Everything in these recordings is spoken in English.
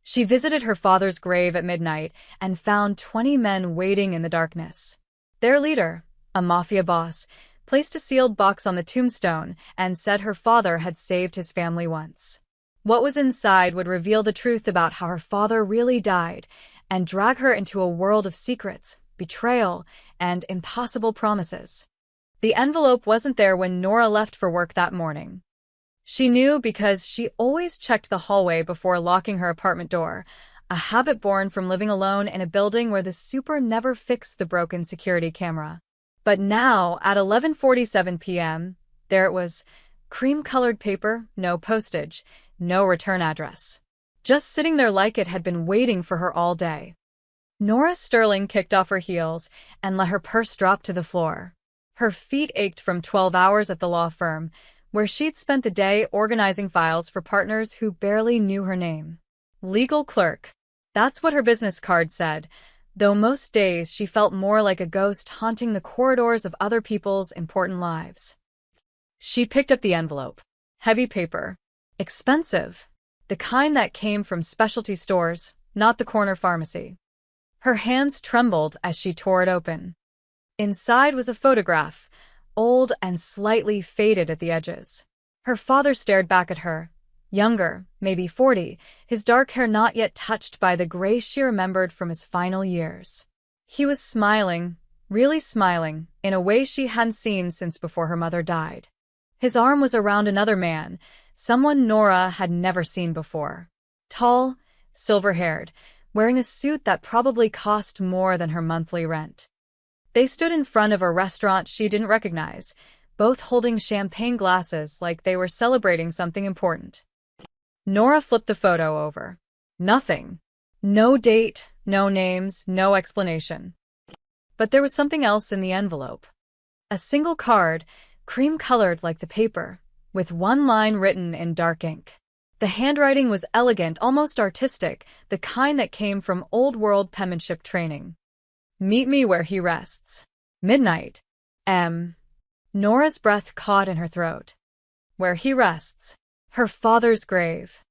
She visited her father's grave at midnight and found 20 men waiting in the darkness. Their leader, a Mafia boss, placed a sealed box on the tombstone and said her father had saved his family once. What was inside would reveal the truth about how her father really died and drag her into a world of secrets, betrayal, and impossible promises. The envelope wasn't there when Nora left for work that morning. She knew because she always checked the hallway before locking her apartment door, a habit born from living alone in a building where the super never fixed the broken security camera. But now, at 11:47 p.m., there it was, cream-colored paper, no postage, no return address. Just sitting there like it had been waiting for her all day. Nora Sterling kicked off her heels and let her purse drop to the floor. Her feet ached from 12 hours at the law firm, where she'd spent the day organizing files for partners who barely knew her name. Legal clerk. That's what her business card said, though most days she felt more like a ghost haunting the corridors of other people's important lives. She picked up the envelope. Heavy paper. Expensive. The kind that came from specialty stores, not the corner pharmacy. Her hands trembled as she tore it open. Inside was a photograph, old and slightly faded at the edges. Her father stared back at her, younger, maybe 40, his dark hair not yet touched by the gray she remembered from his final years. He was smiling, really smiling, in a way she hadn't seen since before her mother died. His arm was around another man, someone Nora had never seen before. Tall, silver-haired, wearing a suit that probably cost more than her monthly rent. They stood in front of a restaurant she didn't recognize, both holding champagne glasses like they were celebrating something important. Nora flipped the photo over. Nothing. No date, no names, no explanation. But there was something else in the envelope. A single card, cream-colored like the paper, with one line written in dark ink. The handwriting was elegant, almost artistic, the kind that came from old-world penmanship training. Meet me where he rests. Midnight. Nora's breath caught in her throat. Where he rests. Her father's grave.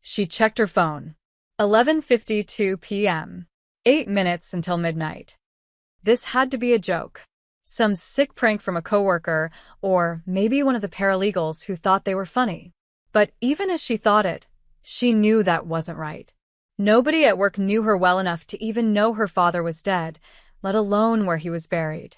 She checked her phone. 11:52 p.m. 8 minutes until midnight. This had to be a joke. Some sick prank from a coworker, or maybe one of the paralegals who thought they were funny. But even as she thought it, she knew that wasn't right. Nobody at work knew her well enough to even know her father was dead, let alone where he was buried.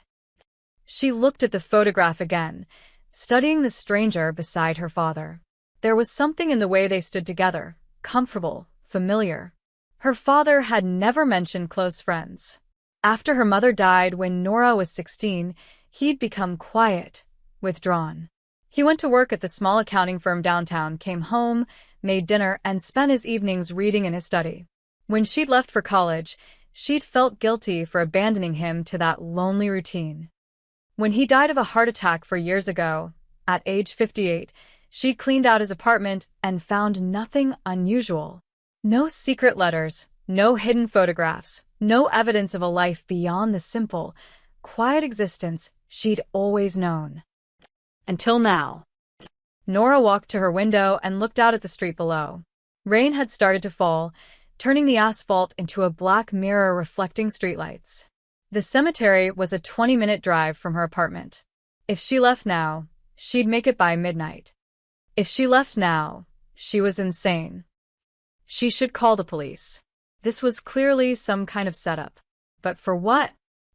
She looked at the photograph again, studying the stranger beside her father. There was something in the way they stood together, comfortable, familiar. Her father had never mentioned close friends. After her mother died when Nora was 16, he'd become quiet, withdrawn. He went to work at the small accounting firm downtown, came home, made dinner, and spent his evenings reading in his study. When she'd left for college, she'd felt guilty for abandoning him to that lonely routine. When he died of a heart attack 4 years ago, at age 58, she'd cleaned out his apartment and found nothing unusual. No secret letters, no hidden photographs, no evidence of a life beyond the simple, quiet existence she'd always known. Until now. Nora walked to her window and looked out at the street below. Rain had started to fall, turning the asphalt into a black mirror reflecting streetlights. The cemetery was a 20-minute drive from her apartment. If she left now, she'd make it by midnight. If she left now, she was insane. She should call the police. This was clearly some kind of setup. But for what?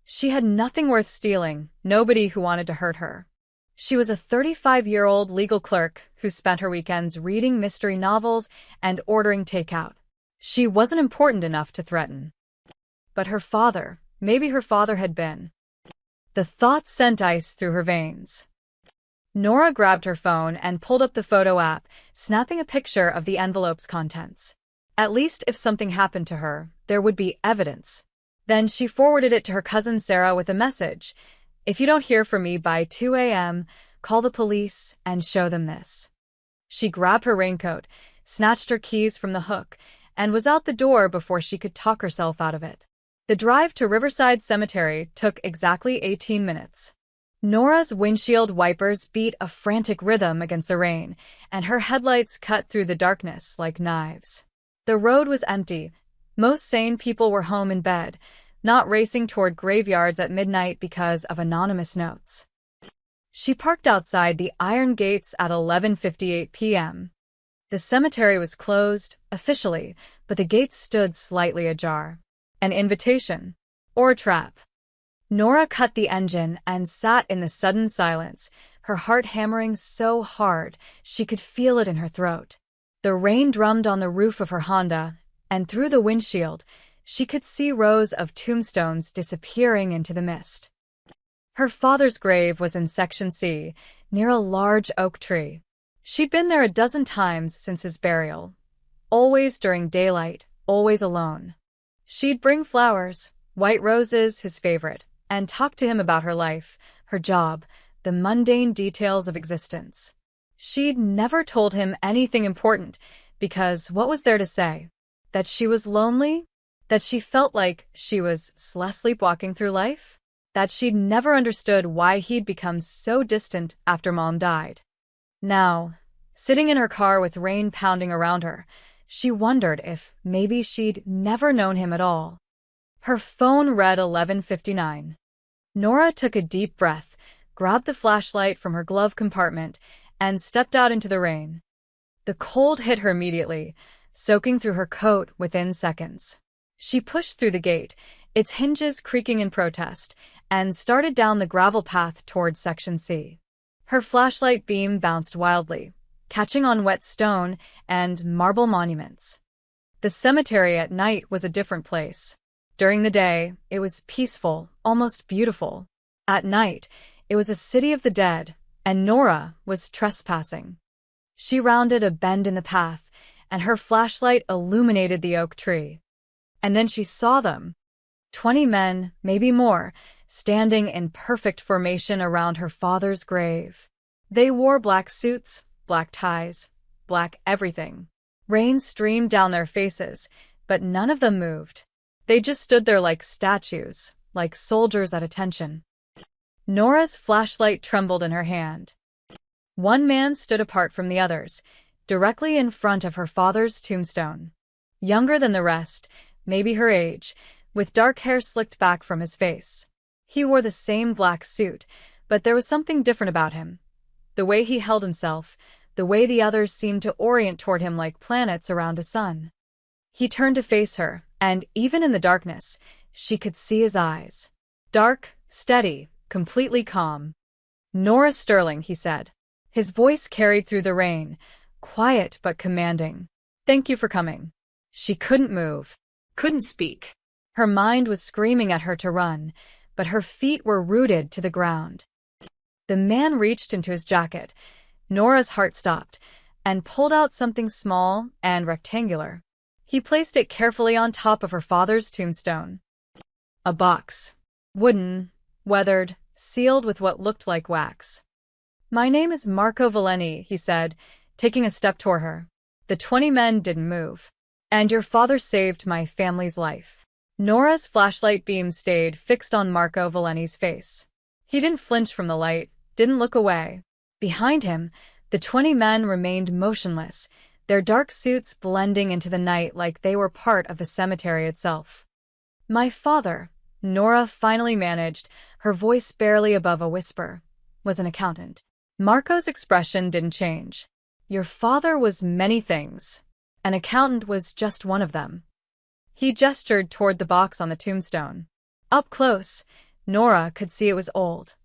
She had nothing worth stealing, nobody who wanted to hurt her. She was a 35-year-old legal clerk who spent her weekends reading mystery novels and ordering takeout. She wasn't important enough to threaten. But her father, maybe her father had been. The thought sent ice through her veins. Nora grabbed her phone and pulled up the photo app, snapping a picture of the envelope's contents. At least if something happened to her, there would be evidence. Then she forwarded it to her cousin Sarah with a message. If you don't hear from me by 2 a.m., call the police and show them this. She grabbed her raincoat, snatched her keys from the hook, and was out the door before she could talk herself out of it. The drive to Riverside Cemetery took exactly 18 minutes. Nora's windshield wipers beat a frantic rhythm against the rain, and her headlights cut through the darkness like knives. The road was empty. Most sane people were home in bed, not racing toward graveyards at midnight because of anonymous notes. She parked outside the iron gates at 11:58 p.m. The cemetery was closed, officially, but the gates stood slightly ajar. An invitation. Or a trap. Nora cut the engine and sat in the sudden silence, her heart hammering so hard she could feel it in her throat. The rain drummed on the roof of her Honda, and through the windshield, she could see rows of tombstones disappearing into the mist. Her father's grave was in Section C, near a large oak tree. She'd been there a dozen times since his burial. Always during daylight, always alone. She'd bring flowers, white roses, his favorite, and talk to him about her life, her job, the mundane details of existence. She'd never told him anything important, because what was there to say? That she was lonely? That she felt like she was sleepwalking through life? That she'd never understood why he'd become so distant after Mom died. Now, sitting in her car with rain pounding around her, she wondered if maybe she'd never known him at all. Her phone read 11:59. Nora took a deep breath, grabbed the flashlight from her glove compartment, and stepped out into the rain. The cold hit her immediately, soaking through her coat within seconds. She pushed through the gate, its hinges creaking in protest, and started down the gravel path towards Section C. Her flashlight beam bounced wildly, catching on wet stone and marble monuments. The cemetery at night was a different place. During the day, it was peaceful, almost beautiful. At night, it was a city of the dead, and Nora was trespassing. She rounded a bend in the path, and her flashlight illuminated the oak tree. And then she saw them. 20 men, maybe more, standing in perfect formation around her father's grave. They wore black suits, black ties, black everything. Rain streamed down their faces, but none of them moved. They just stood there like statues, like soldiers at attention. Nora's flashlight trembled in her hand. One man stood apart from the others, directly in front of her father's tombstone. Younger than the rest, maybe her age, with dark hair slicked back from his face. He wore the same black suit, but there was something different about him. The way he held himself, the way the others seemed to orient toward him like planets around a sun. He turned to face her, and even in the darkness, she could see his eyes. Dark, steady, completely calm. "Nora Sterling," he said. His voice carried through the rain, quiet but commanding. "Thank you for coming." She couldn't move, couldn't speak. Her mind was screaming at her to run, but her feet were rooted to the ground. The man reached into his jacket. Nora's heart stopped, and pulled out something small and rectangular. He placed it carefully on top of her father's tombstone. A box. Wooden, weathered, sealed with what looked like wax. "My name is Marco Valeni," he said, taking a step toward her. "The 20 men didn't move. And your father saved my family's life." Nora's flashlight beam stayed fixed on Marco Valeni's face. He didn't flinch from the light, didn't look away. Behind him, the 20 men remained motionless, their dark suits blending into the night like they were part of the cemetery itself. "My father," Nora finally managed, her voice barely above a whisper, "was an accountant." Marco's expression didn't change. "Your father was many things. An accountant was just one of them." He gestured toward the box on the tombstone. Up close, Nora could see it was old.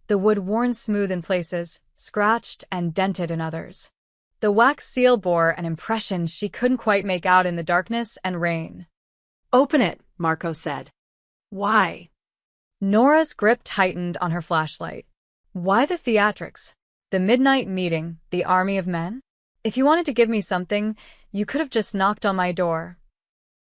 The wood worn smooth in places, scratched and dented in others. The wax seal bore an impression she couldn't quite make out in the darkness and rain. "Open it," Marco said. "Why?" Nora's grip tightened on her flashlight. Why the theatrics? The midnight meeting, the army of men? If you wanted to give me something, you could have just knocked on my door.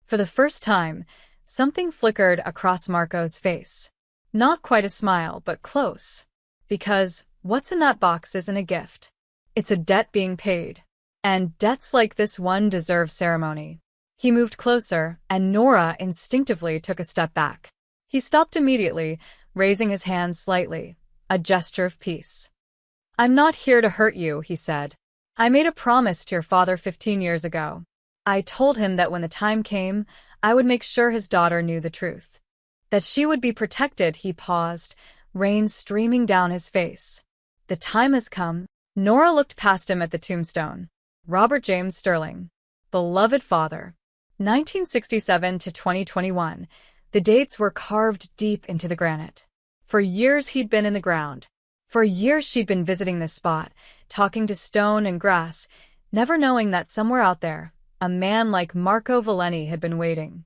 For the first time, something flickered across Marco's face. Not quite a smile, but close. Because what's in that box isn't a gift. It's a debt being paid. And debts like this one deserve ceremony. He moved closer, and Nora instinctively took a step back. He stopped immediately, raising his hand slightly, a gesture of peace. "I'm not here to hurt you," he said. "I made a promise to your father 15 years ago. I told him that when the time came, I would make sure his daughter knew the truth. That she would be protected. He paused, rain streaming down his face. The time has come. Nora looked past him at the tombstone. Robert James Sterling. Beloved father. 1967 to 2021. The dates were carved deep into the granite. For years he'd been in the ground. For years she'd been visiting this spot, talking to stone and grass, never knowing that somewhere out there, a man like Marco Valeni had been waiting.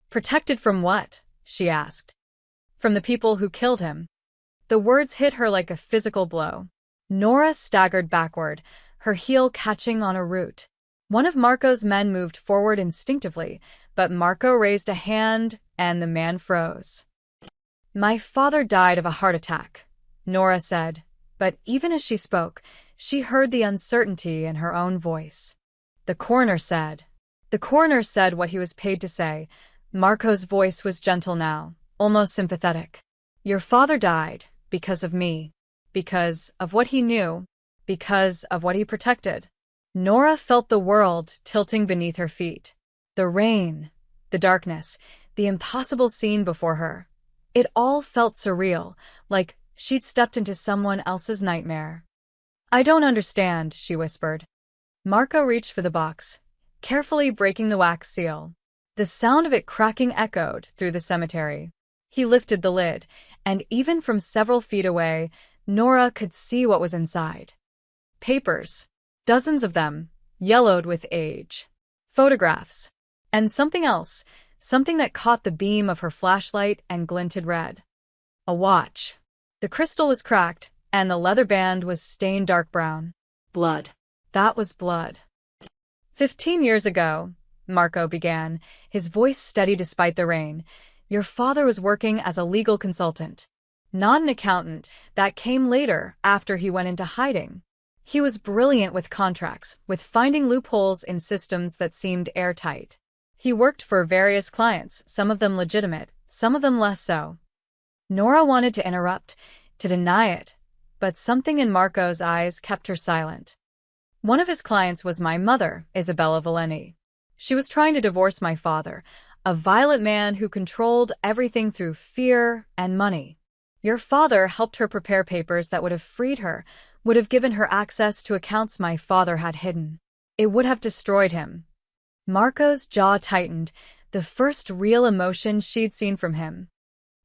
Protected from what? She asked. From the people who killed him. The words hit her like a physical blow. Nora staggered backward, her heel catching on a root. One of Marco's men moved forward instinctively, but Marco raised a hand, and the man froze. My father died of a heart attack, Nora said, but even as she spoke, she heard the uncertainty in her own voice. The coroner said what he was paid to say. Marco's voice was gentle now, almost sympathetic. Your father died because of me, because of what he knew, because of what he protected. Nora felt the world tilting beneath her feet. The rain, the darkness, the impossible scene before her. It all felt surreal, like she'd stepped into someone else's nightmare. I don't understand, she whispered. Marco reached for the box, carefully breaking the wax seal. The sound of it cracking echoed through the cemetery. He lifted the lid, and even from several feet away, Nora could see what was inside. Papers. Dozens of them, yellowed with age. Photographs. And something else, something that caught the beam of her flashlight and glinted red. A watch. The crystal was cracked, and the leather band was stained dark brown. Blood. That was blood. 15 years ago, Marco began, his voice steady despite the rain, your father was working as a legal consultant. Not an accountant. That came later, after he went into hiding. He was brilliant with contracts, with finding loopholes in systems that seemed airtight. He worked for various clients, some of them legitimate, some of them less so. Nora wanted to interrupt, to deny it, but something in Marco's eyes kept her silent. One of his clients was my mother, Isabella Valeni. She was trying to divorce my father, a violent man who controlled everything through fear and money. Your father helped her prepare papers that would have freed her, would have given her access to accounts my father had hidden. It would have destroyed him. Marco's jaw tightened, the first real emotion she'd seen from him.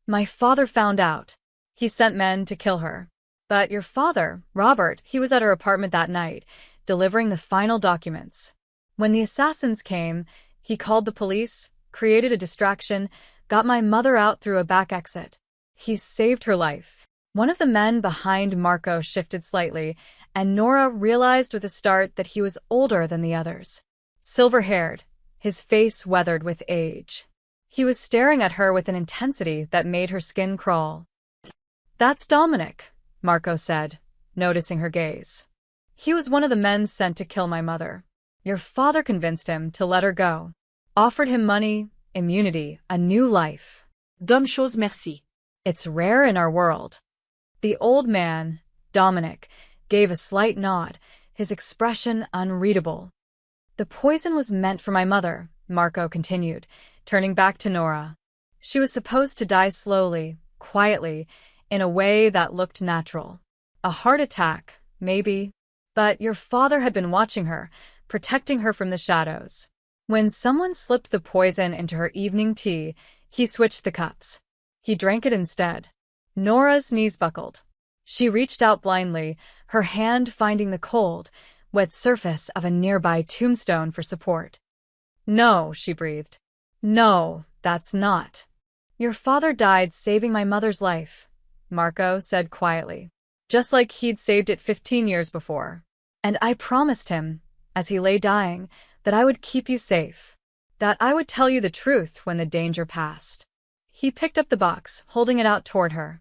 My father found out. He sent men to kill her. But your father, Robert, he was at her apartment that night, delivering the final documents. When the assassins came, he called the police, created a distraction, got my mother out through a back exit. He saved her life. One of the men behind Marco shifted slightly, and Nora realized with a start that he was older than the others. Silver-haired, his face weathered with age. He was staring at her with an intensity that made her skin crawl. That's Dominic, Marco said, noticing her gaze. He was one of the men sent to kill my mother. Your father convinced him to let her go. Offered him money, immunity, a new life. Dom chose merci. It's rare in our world. The old man, Dominic, gave a slight nod, his expression unreadable. The poison was meant for my mother, Marco continued, turning back to Nora. She was supposed to die slowly, quietly, in a way that looked natural. A heart attack, maybe. But your father had been watching her, protecting her from the shadows. When someone slipped the poison into her evening tea, he switched the cups. He drank it instead. Nora's knees buckled. She reached out blindly, her hand finding the cold, wet surface of a nearby tombstone for support. No, she breathed. No, that's not. Your father died saving my mother's life, Marco said quietly, just like he'd saved it 15 years before. And I promised him, as he lay dying, that I would keep you safe, that I would tell you the truth when the danger passed. He picked up the box, holding it out toward her.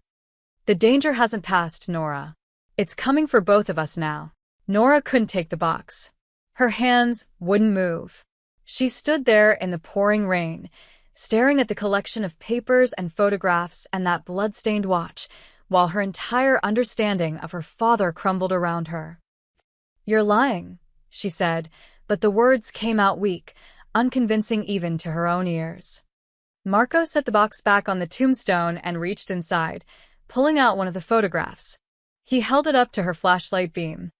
The danger hasn't passed, Nora. It's coming for both of us now. Nora couldn't take the box. Her hands wouldn't move. She stood there in the pouring rain, staring at the collection of papers and photographs and that blood-stained watch, while her entire understanding of her father crumbled around her. You're lying, she said, but the words came out weak, unconvincing even to her own ears. Marco set the box back on the tombstone and reached inside, pulling out one of the photographs. He held it up to her flashlight beam.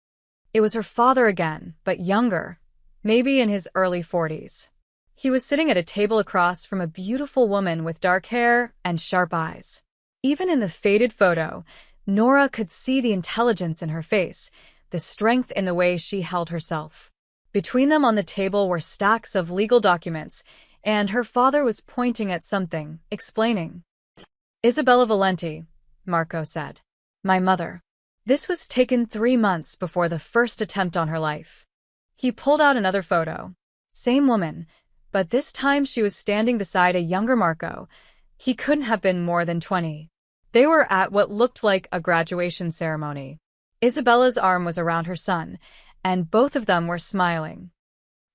It was her father again, but younger, maybe in his early 40s. He was sitting at a table across from a beautiful woman with dark hair and sharp eyes. Even in the faded photo, Nora could see the intelligence in her face, the strength in the way she held herself. Between them on the table were stacks of legal documents, and her father was pointing at something, explaining. "Isabella Valenti," Marco said. "My mother. This was taken 3 months before the first attempt on her life." He pulled out another photo. Same woman, but this time she was standing beside a younger Marco. He couldn't have been more than 20. They were at what looked like a graduation ceremony. Isabella's arm was around her son, and both of them were smiling.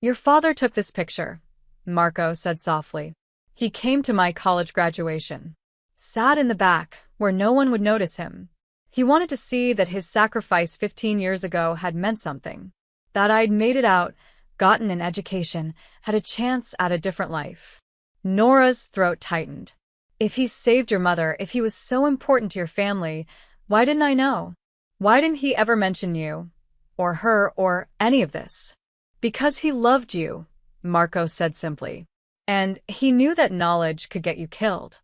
"Your father took this picture," Marco said softly. "He came to my college graduation. Sat in the back, where no one would notice him. He wanted to see that his sacrifice 15 years ago had meant something. That I'd made it out, gotten an education, had a chance at a different life." Nora's throat tightened. "If he saved your mother, if he was so important to your family, why didn't I know? Why didn't he ever mention you, or her, or any of this?" "Because he loved you," Marco said simply. "And he knew that knowledge could get you killed."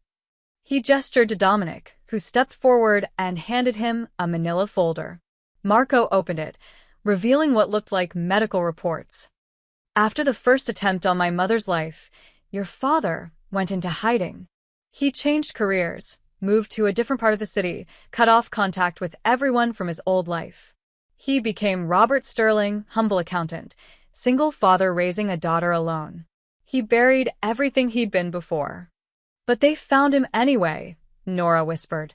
He gestured to Dominic, who stepped forward and handed him a manila folder. Marco opened it, revealing what looked like medical reports. "After the first attempt on my mother's life, your father went into hiding. He changed careers, moved to a different part of the city, cut off contact with everyone from his old life. He became Robert Sterling, humble accountant, single father raising a daughter alone. He buried everything he'd been before." "But they found him anyway," Nora whispered.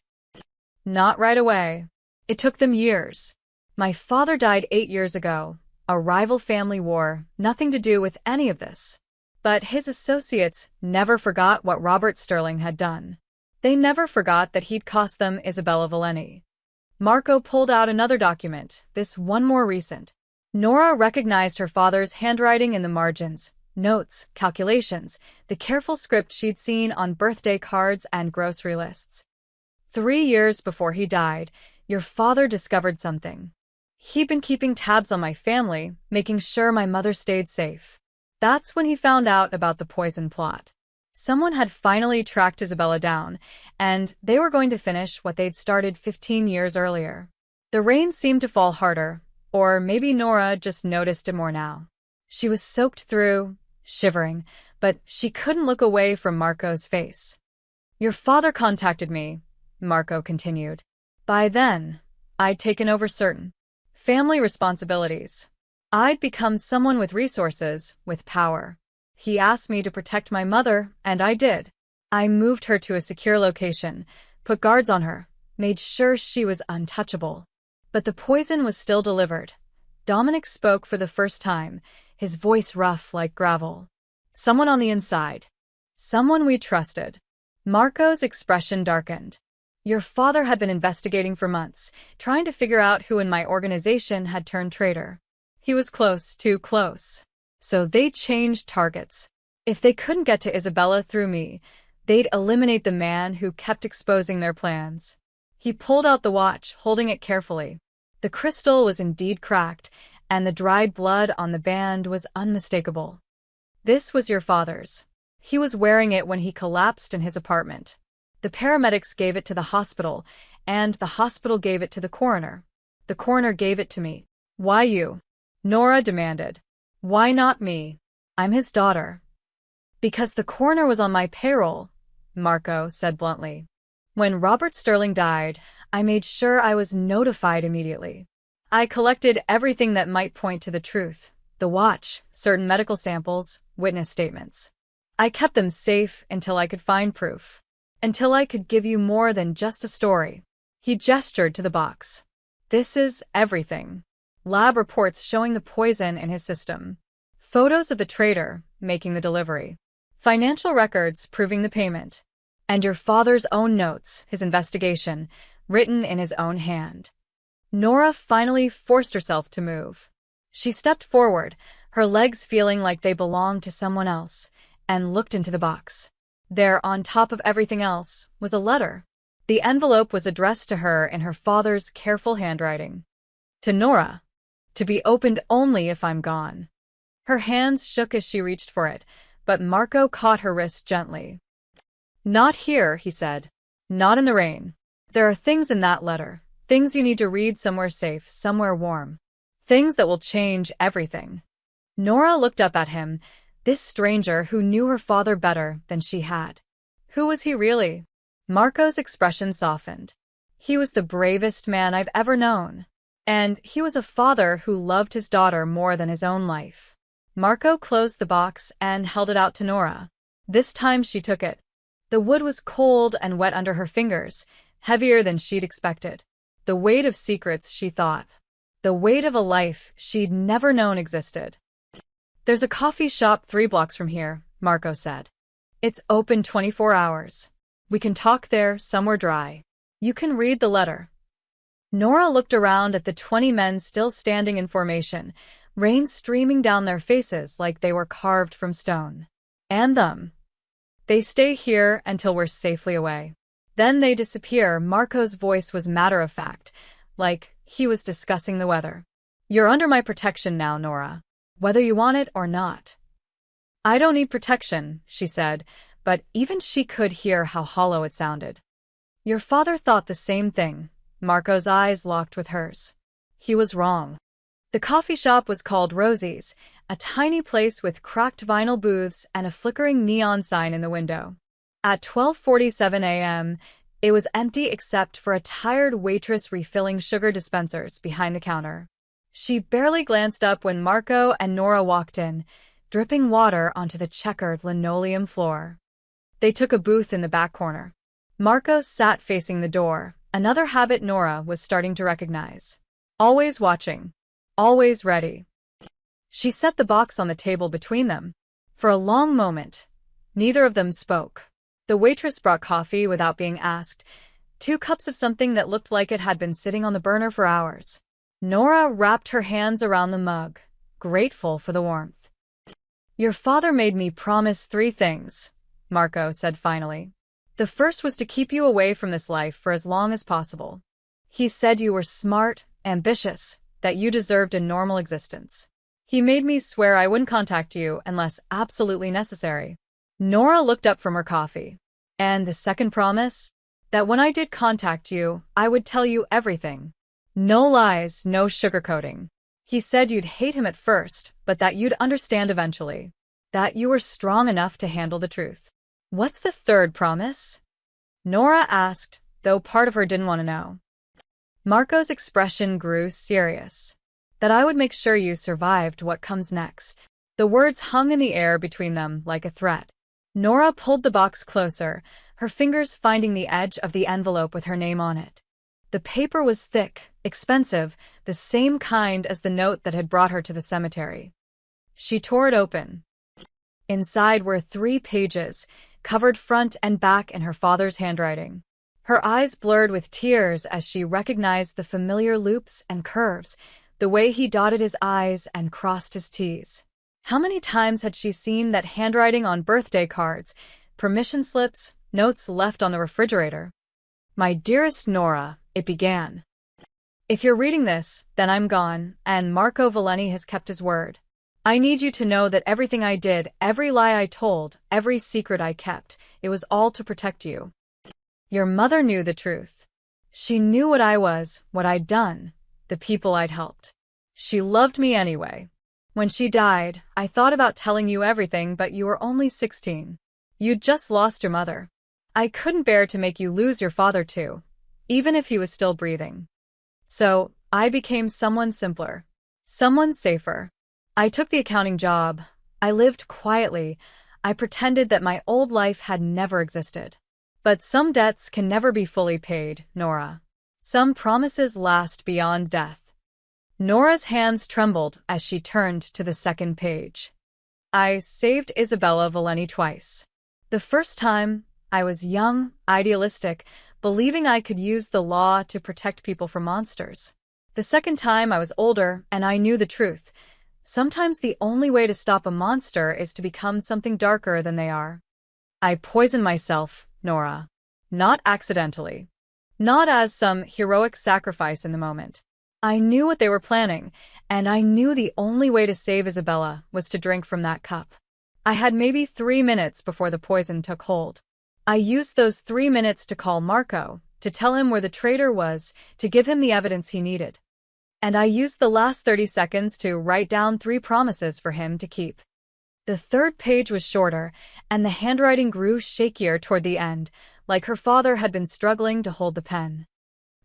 "Not right away. It took them years. My father died 8 years ago, a rival family war, nothing to do with any of this. But his associates never forgot what Robert Sterling had done. They never forgot that he'd cost them Isabella Valenti." Marco pulled out another document, this one more recent. Nora recognized her father's handwriting in the margins, notes, calculations, the careful script she'd seen on birthday cards and grocery lists. 3 years before he died, your father discovered something. He'd been keeping tabs on my family, making sure my mother stayed safe. That's when he found out about the poison plot. Someone had finally tracked Isabella down, and they were going to finish what they'd started 15 years earlier. The rain seemed to fall harder, or maybe Nora just noticed it more now. She was soaked through, shivering, but she couldn't look away from Marco's face. "Your father contacted me," Marco continued. "By then, I'd taken over certain family responsibilities. I'd become someone with resources, with power. He asked me to protect my mother, and I did. I moved her to a secure location, put guards on her, made sure she was untouchable. But the poison was still delivered." Dominic spoke for the first time, his voice rough like gravel. "Someone on the inside. Someone we trusted." Marco's expression darkened. "Your father had been investigating for months, trying to figure out who in my organization had turned traitor. He was close, too close. So they changed targets. If they couldn't get to Isabella through me, they'd eliminate the man who kept exposing their plans." He pulled out the watch, holding it carefully. The crystal was indeed cracked, and the dried blood on the band was unmistakable. "This was your father's. He was wearing it when he collapsed in his apartment. The paramedics gave it to the hospital, and the hospital gave it to the coroner. The coroner gave it to me." "Why you?" Nora demanded. "Why not me? I'm his daughter." "Because the coroner was on my payroll," Marco said bluntly. "When Robert Sterling died, I made sure I was notified immediately. I collected everything that might point to the truth, the watch, certain medical samples, witness statements. I kept them safe until I could find proof. Until I could give you more than just a story." He gestured to the box. "This is everything. Lab reports showing the poison in his system. Photos of the traitor making the delivery. Financial records proving the payment. And your father's own notes, his investigation, written in his own hand." Nora finally forced herself to move. She stepped forward, her legs feeling like they belonged to someone else, and looked into the box. There, on top of everything else, was a letter. The envelope was addressed to her in her father's careful handwriting. To Nora. To be opened only if I'm gone. Her hands shook as she reached for it, but Marco caught her wrist gently. Not here, he said. Not in the rain. There are things in that letter. Things you need to read somewhere safe, somewhere warm. Things that will change everything. Nora looked up at him, this stranger who knew her father better than she had. Who was he really? Marco's expression softened. He was the bravest man I've ever known. And he was a father who loved his daughter more than his own life. Marco closed the box and held it out to Nora. This time she took it. The wood was cold and wet under her fingers, heavier than she'd expected. The weight of secrets, she thought. The weight of a life she'd never known existed. There's a coffee shop 3 blocks from here, Marco said. It's open 24 hours. We can talk there, somewhere dry. You can read the letter. Nora looked around at the 20 men still standing in formation, rain streaming down their faces like they were carved from stone. And them. They stay here until we're safely away. Then they disappear. Marco's voice was matter-of-fact, like he was discussing the weather. You're under my protection now, Nora, whether you want it or not. I don't need protection, she said, but even she could hear how hollow it sounded. Your father thought the same thing. Marco's eyes locked with hers. He was wrong. The coffee shop was called Rosie's, a tiny place with cracked vinyl booths and a flickering neon sign in the window. At 12:47 a.m., it was empty except for a tired waitress refilling sugar dispensers behind the counter. She barely glanced up when Marco and Nora walked in, dripping water onto the checkered linoleum floor. They took a booth in the back corner. Marco sat facing the door, another habit Nora was starting to recognize. Always watching. Always ready. She set the box on the table between them. For a long moment, neither of them spoke. The waitress brought coffee without being asked, 2 cups of something that looked like it had been sitting on the burner for hours. Nora wrapped her hands around the mug, grateful for the warmth. Your father made me promise 3 things, Marco said finally. The first was to keep you away from this life for as long as possible. He said you were smart, ambitious, that you deserved a normal existence. He made me swear I wouldn't contact you unless absolutely necessary. Nora looked up from her coffee. And the second promise? That when I did contact you, I would tell you everything. No lies, no sugarcoating. He said you'd hate him at first, but that you'd understand eventually. That you were strong enough to handle the truth. What's the third promise? Nora asked, though part of her didn't want to know. Marco's expression grew serious. That I would make sure you survived what comes next. The words hung in the air between them like a threat. Nora pulled the box closer, her fingers finding the edge of the envelope with her name on it. The paper was thick, expensive, the same kind as the note that had brought her to the cemetery. She tore it open. Inside were 3 pages, covered front and back in her father's handwriting. Her eyes blurred with tears as she recognized the familiar loops and curves, the way he dotted his I's and crossed his T's. How many times had she seen that handwriting on birthday cards, permission slips, notes left on the refrigerator? My dearest Nora, it began. If you're reading this, then I'm gone, and Marco Valeni has kept his word. I need you to know that everything I did, every lie I told, every secret I kept, it was all to protect you. Your mother knew the truth. She knew what I was, what I'd done, the people I'd helped. She loved me anyway. When she died, I thought about telling you everything, but you were only 16. You'd just lost your mother. I couldn't bear to make you lose your father too, even if he was still breathing. So, I became someone simpler, someone safer. I took the accounting job. I lived quietly. I pretended that my old life had never existed. But some debts can never be fully paid, Nora. Some promises last beyond death. Nora's hands trembled as she turned to the second page. I saved Isabella Valeni twice. The first time, I was young, idealistic, believing I could use the law to protect people from monsters. The second time, I was older, and I knew the truth. Sometimes the only way to stop a monster is to become something darker than they are. I poisoned myself, Nora. Not accidentally. Not as some heroic sacrifice in the moment. I knew what they were planning, and I knew the only way to save Isabella was to drink from that cup. I had maybe 3 minutes before the poison took hold. I used those 3 minutes to call Marco, to tell him where the traitor was, to give him the evidence he needed. And I used the last 30 seconds to write down 3 promises for him to keep. The third page was shorter, and the handwriting grew shakier toward the end, like her father had been struggling to hold the pen.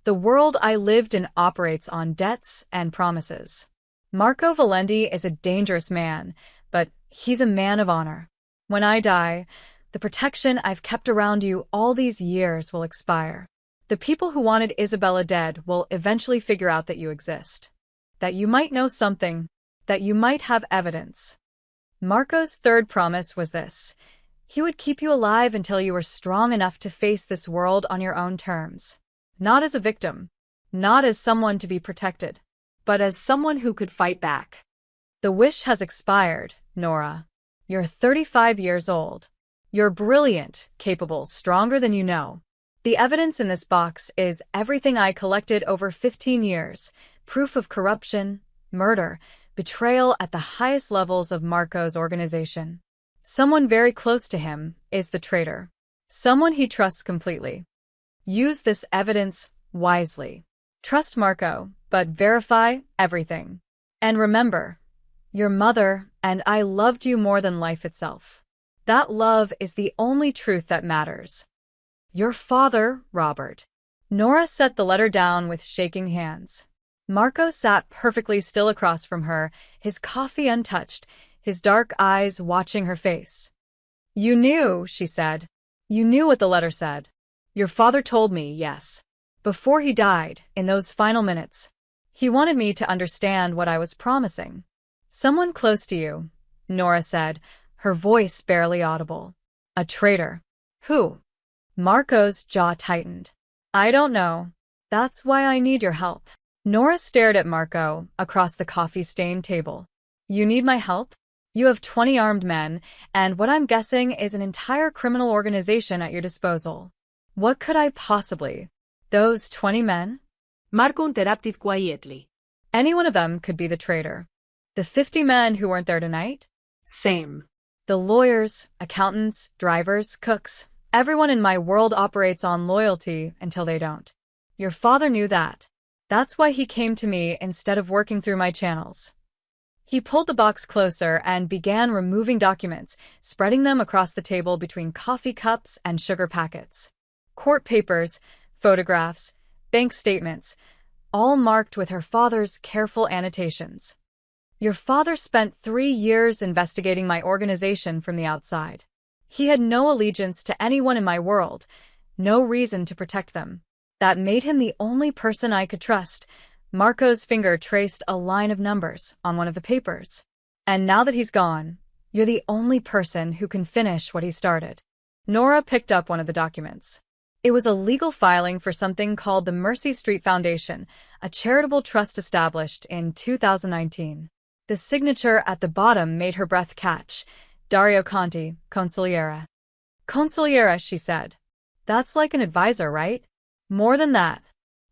The world I lived in operates on debts and promises. Marco Valenti is a dangerous man, but he's a man of honor. When I die, the protection I've kept around you all these years will expire. The people who wanted Isabella dead will eventually figure out that you exist. That you might know something. That you might have evidence. Marco's third promise was this. He would keep you alive until you were strong enough to face this world on your own terms. Not as a victim. Not as someone to be protected. But as someone who could fight back. The wish has expired, Nora. You're 35 years old. You're brilliant, capable, stronger than you know. The evidence in this box is everything I collected over 15 years. Proof of corruption, murder, betrayal at the highest levels of Marco's organization. Someone very close to him is the traitor. Someone he trusts completely. Use this evidence wisely. Trust Marco, but verify everything. And remember, your mother and I loved you more than life itself. That love is the only truth that matters. Your father, Robert. Nora set the letter down with shaking hands. Marco sat perfectly still across from her, his coffee untouched, his dark eyes watching her face. You knew, she said. You knew what the letter said. Your father told me, yes. Before he died, in those final minutes. He wanted me to understand what I was promising. Someone close to you, Nora said, her voice barely audible. A traitor. Who? Marco's jaw tightened. I don't know. That's why I need your help. Nora stared at Marco across the coffee-stained table. You need my help? You have 20 armed men, and what I'm guessing is an entire criminal organization at your disposal. What could I possibly? Those 20 men? Marco interrupted quietly. Any one of them could be the traitor. The 50 men who weren't there tonight? Same. The lawyers, accountants, drivers, cooks. Everyone in my world operates on loyalty until they don't. Your father knew that. That's why he came to me instead of working through my channels. He pulled the box closer and began removing documents, spreading them across the table between coffee cups and sugar packets. Court papers, photographs, bank statements, all marked with her father's careful annotations. Your father spent 3 years investigating my organization from the outside. He had no allegiance to anyone in my world, no reason to protect them. That made him the only person I could trust. Marco's finger traced a line of numbers on one of the papers. And now that he's gone, you're the only person who can finish what he started. Nora picked up one of the documents. It was a legal filing for something called the Mercy Street Foundation, a charitable trust established in 2019. The signature at the bottom made her breath catch. Dario Conti, Consigliera. Consigliera, she said. That's like an advisor, right? More than that.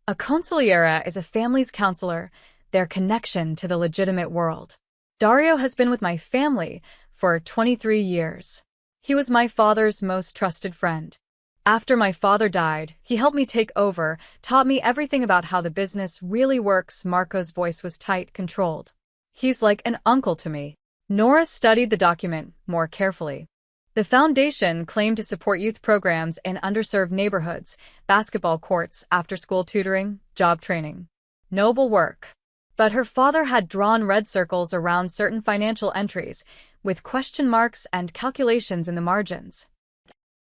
A consigliera is a family's counselor, their connection to the legitimate world. Dario has been with my family for 23 years. He was my father's most trusted friend. After my father died, he helped me take over, taught me everything about how the business really works. Marco's voice was tight, controlled. He's like an uncle to me. Nora studied the document more carefully. The foundation claimed to support youth programs in underserved neighborhoods, basketball courts, after-school tutoring, job training. Noble work. But her father had drawn red circles around certain financial entries, with question marks and calculations in the margins.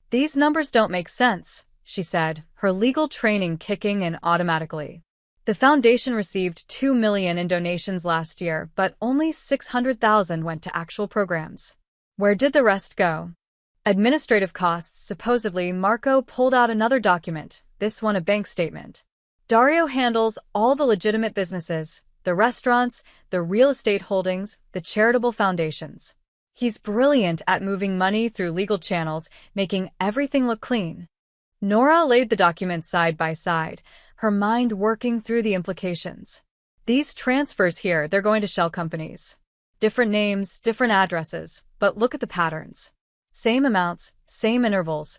These numbers don't make sense, she said, her legal training kicking in automatically. The foundation received $2 million in donations last year, but only $600,000 went to actual programs. Where did the rest go? Administrative costs. Supposedly, Marco pulled out another document, this one a bank statement. Dario handles all the legitimate businesses, the restaurants, the real estate holdings, the charitable foundations. He's brilliant at moving money through legal channels, making everything look clean. Nora laid the documents side by side, her mind working through the implications. These transfers here, they're going to shell companies. Different names, different addresses, but look at the patterns. Same amounts, same intervals,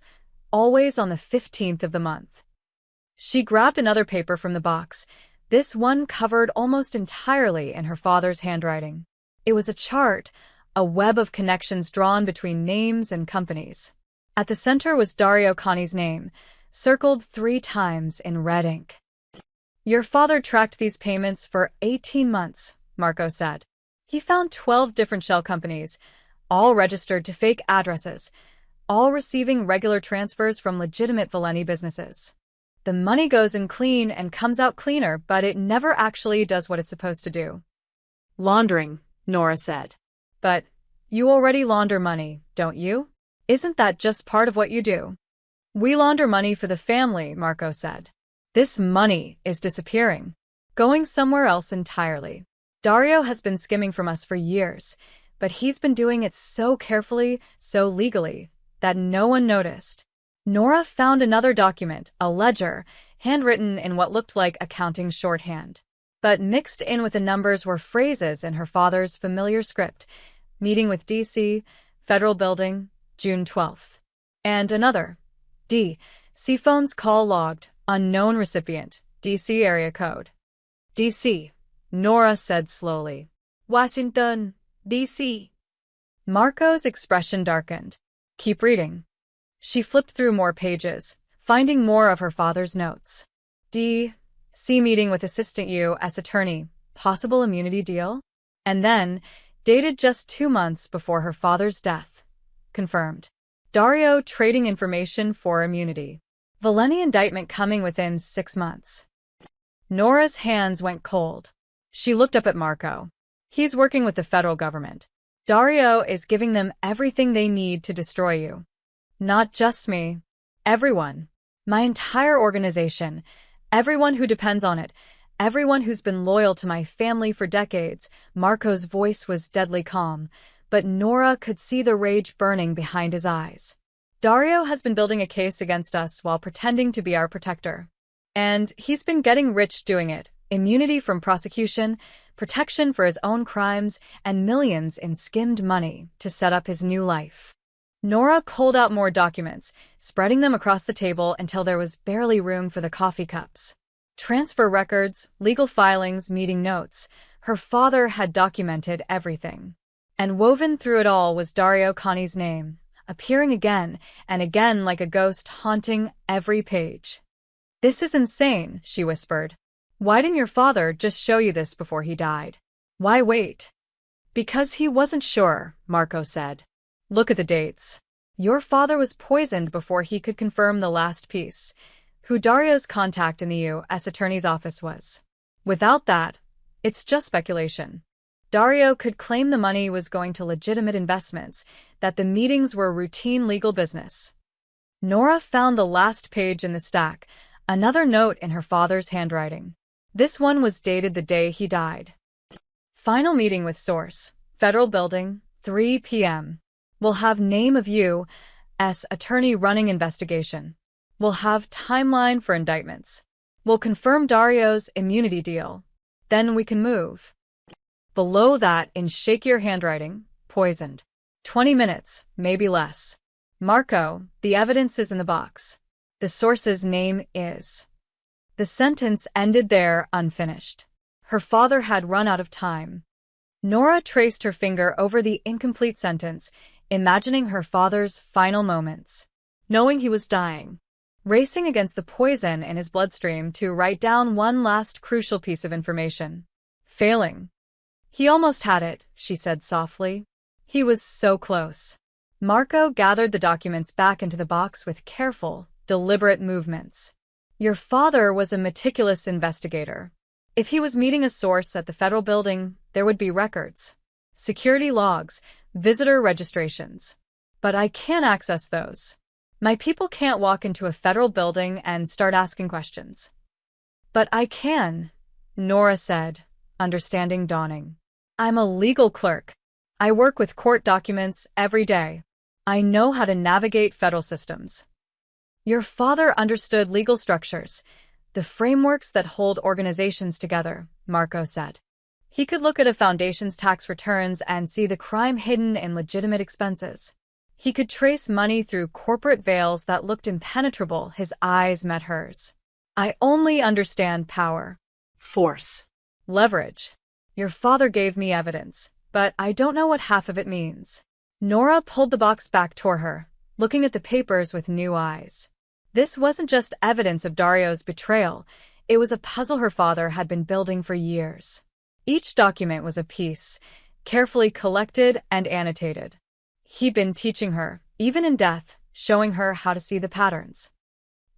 always on the 15th of the month. She grabbed another paper from the box, this one covered almost entirely in her father's handwriting. It was a chart, a web of connections drawn between names and companies. At the center was Dario Cani's name, circled 3 times in red ink. Your father tracked these payments for 18 months, Marco said. He found 12 different shell companies, all registered to fake addresses, all receiving regular transfers from legitimate Valeni businesses. The money goes in clean and comes out cleaner, but it never actually does what it's supposed to do. Laundering, Nora said. But you already launder money, don't you? Isn't that just part of what you do? We launder money for the family, Marco said. This money is disappearing, going somewhere else entirely. Dario has been skimming from us for years, but he's been doing it so carefully, so legally, that no one noticed. Nora found another document, a ledger, handwritten in what looked like accounting shorthand. But mixed in with the numbers were phrases in her father's familiar script. Meeting with DC, Federal Building, June 12th. And another. D. C-phone's call logged, unknown recipient, DC area code. DC, Nora said slowly. Washington, DC. Marco's expression darkened. Keep reading. She flipped through more pages, finding more of her father's notes. D.C. meeting with Assistant U.S. Attorney, possible immunity deal? And then, dated just 2 months before her father's death. Confirmed. Dario trading information for immunity. Valeni indictment coming within 6 months. Nora's hands went cold. She looked up at Marco. He's working with the federal government. Dario is giving them everything they need to destroy you. Not just me. Everyone. My entire organization. Everyone who depends on it. Everyone who's been loyal to my family for decades. Marco's voice was deadly calm, but Nora could see the rage burning behind his eyes. Dario has been building a case against us while pretending to be our protector. And he's been getting rich doing it. Immunity from prosecution, protection for his own crimes, and millions in skimmed money to set up his new life. Nora pulled out more documents, spreading them across the table until there was barely room for the coffee cups. Transfer records, legal filings, meeting notes. Her father had documented everything. And woven through it all was Dario Cani's name, appearing again and again like a ghost haunting every page. This is insane, she whispered. Why didn't your father just show you this before he died? Why wait? Because he wasn't sure, Marco said. Look at the dates. Your father was poisoned before he could confirm the last piece, who Dario's contact in the U.S. Attorney's office was. Without that, it's just speculation. Dario could claim the money was going to legitimate investments, that the meetings were routine legal business. Nora found the last page in the stack, another note in her father's handwriting. This one was dated the day he died. Final meeting with source, Federal Building, 3 p.m. We'll have name of U.S. Attorney running investigation. We'll have timeline for indictments. We'll confirm Dario's immunity deal. Then we can move. Below that, in shakier handwriting, poisoned. 20 minutes, maybe less. Marco, the evidence is in the box. The source's name is. The sentence ended there, unfinished. Her father had run out of time. Nora traced her finger over the incomplete sentence, imagining her father's final moments, knowing he was dying, racing against the poison in his bloodstream to write down one last crucial piece of information. Failing. He almost had it, she said softly. He was so close. Marco gathered the documents back into the box with careful, deliberate movements. Your father was a meticulous investigator. If he was meeting a source at the Federal Building, there would be records, security logs, visitor registrations. But I can't access those. My people can't walk into a federal building and start asking questions. But I can, Nora said, understanding dawning. I'm a legal clerk. I work with court documents every day. I know how to navigate federal systems. Your father understood legal structures, the frameworks that hold organizations together, Marco said. He could look at a foundation's tax returns and see the crime hidden in legitimate expenses. He could trace money through corporate veils that looked impenetrable. His eyes met hers. I only understand power. Force. Leverage. Your father gave me evidence, but I don't know what half of it means. Nora pulled the box back toward her, looking at the papers with new eyes. This wasn't just evidence of Dario's betrayal. It was a puzzle her father had been building for years. Each document was a piece, carefully collected and annotated. He'd been teaching her, even in death, showing her how to see the patterns.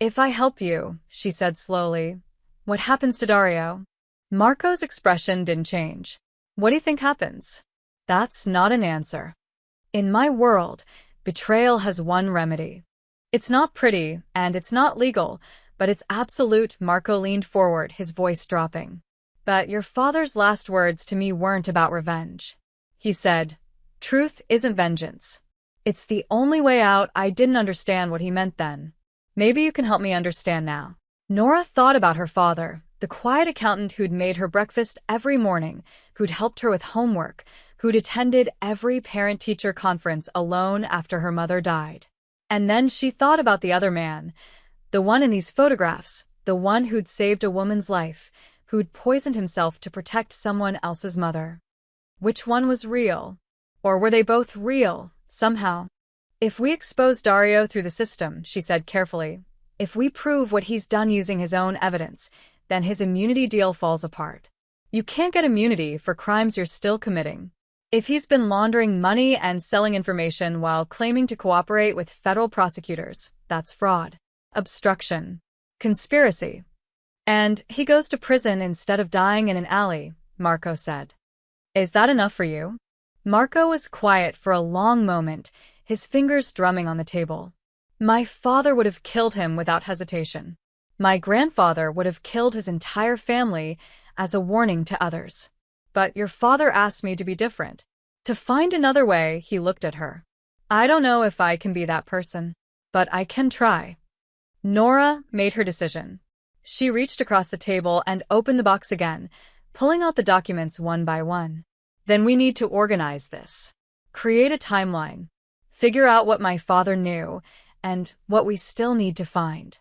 If I help you, she said slowly, what happens to Dario? Marco's expression didn't change. What do you think happens? That's not an answer. In my world, betrayal has one remedy. It's not pretty, and it's not legal, but it's absolute. Marco leaned forward, his voice dropping. But your father's last words to me weren't about revenge. He said, truth isn't vengeance. It's the only way out. I didn't understand what he meant then. Maybe you can help me understand now. Nora thought about her father, the quiet accountant who'd made her breakfast every morning, who'd helped her with homework, who'd attended every parent-teacher conference alone after her mother died. And then she thought about the other man, the one in these photographs, the one who'd saved a woman's life, who'd poisoned himself to protect someone else's mother. Which one was real? Or were they both real, somehow? If we expose Dario through the system, she said carefully, if we prove what he's done using his own evidence, then his immunity deal falls apart. You can't get immunity for crimes you're still committing. If he's been laundering money and selling information while claiming to cooperate with federal prosecutors, that's fraud, obstruction, conspiracy. And he goes to prison instead of dying in an alley, Marco said. Is that enough for you? Marco was quiet for a long moment, his fingers drumming on the table. My father would have killed him without hesitation. My grandfather would have killed his entire family as a warning to others. But your father asked me to be different. To find another way, he looked at her. I don't know if I can be that person, but I can try. Nora made her decision. She reached across the table and opened the box again, pulling out the documents one by one. Then we need to organize this. Create a timeline. Figure out what my father knew, and what we still need to find.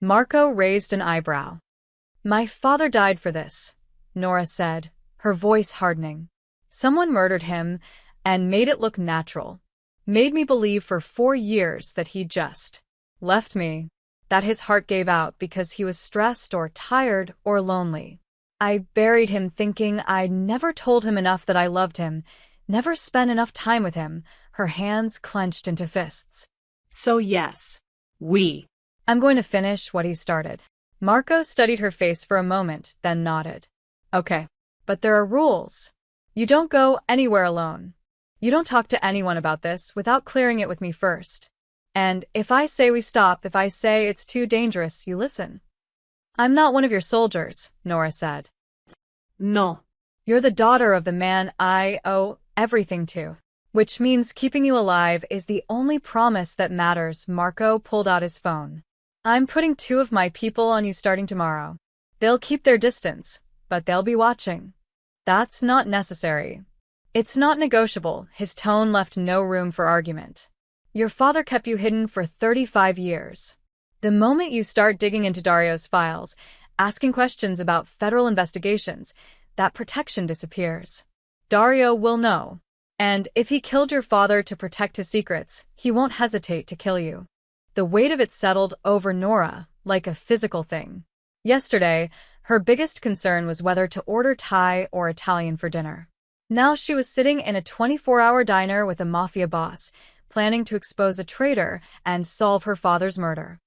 Marco raised an eyebrow. My father died for this, Nora said, her voice hardening. Someone murdered him and made it look natural. Made me believe for 4 years that he just left me, that his heart gave out because he was stressed or tired or lonely. I buried him thinking I'd never told him enough that I loved him, never spent enough time with him, her hands clenched into fists. So yes, I'm going to finish what he started. Marco studied her face for a moment, then nodded. Okay, but there are rules. You don't go anywhere alone. You don't talk to anyone about this without clearing it with me first. And if I say we stop, if I say it's too dangerous, you listen. I'm not one of your soldiers, Nora said. No. You're the daughter of the man I owe everything to. Which means keeping you alive is the only promise that matters. Marco pulled out his phone. I'm putting 2 of my people on you starting tomorrow. They'll keep their distance, but they'll be watching. That's not necessary. It's not negotiable. His tone left no room for argument. Your father kept you hidden for 35 years. The moment you start digging into Dario's files, asking questions about federal investigations, that protection disappears. Dario will know. And if he killed your father to protect his secrets, he won't hesitate to kill you. The weight of it settled over Nora, like a physical thing. Yesterday, her biggest concern was whether to order Thai or Italian for dinner. Now she was sitting in a 24-hour diner with a Mafia boss, planning to expose a traitor and solve her father's murder.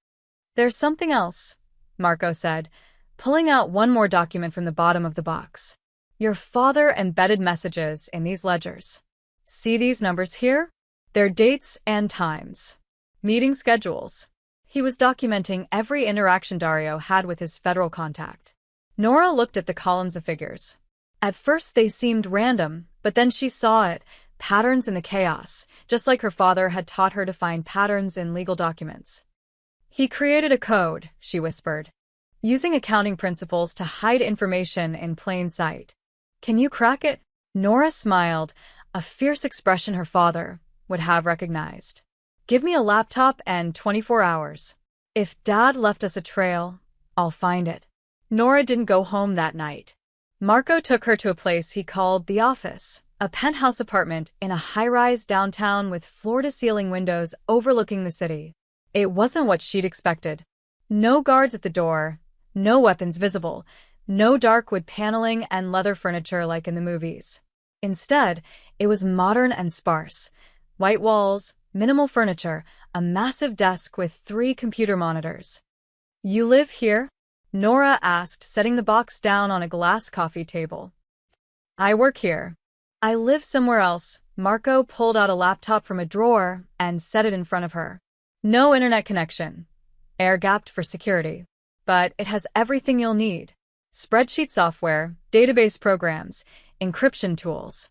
There's something else, Marco said, pulling out one more document from the bottom of the box. Your father embedded messages in these ledgers. See these numbers here? They're dates and times. Meeting schedules. He was documenting every interaction Dario had with his federal contact. Nora looked at the columns of figures. At first they seemed random, but then she saw it, patterns in the chaos, just like her father had taught her to find patterns in legal documents. He created a code, she whispered, using accounting principles to hide information in plain sight. Can you crack it? Nora smiled, a fierce expression her father would have recognized. Give me a laptop and 24 hours. If Dad left us a trail, I'll find it. Nora didn't go home that night. Marco took her to a place he called the office, a penthouse apartment in a high-rise downtown with floor-to-ceiling windows overlooking the city. It wasn't what she'd expected. No guards at the door, no weapons visible, no dark wood paneling and leather furniture like in the movies. Instead, it was modern and sparse. White walls, minimal furniture, a massive desk with 3 computer monitors. You live here? Nora asked, setting the box down on a glass coffee table. I work here. I live somewhere else. Marco pulled out a laptop from a drawer and set it in front of her. No internet connection. Air-gapped for security. But it has everything you'll need. Spreadsheet software, database programs, encryption tools.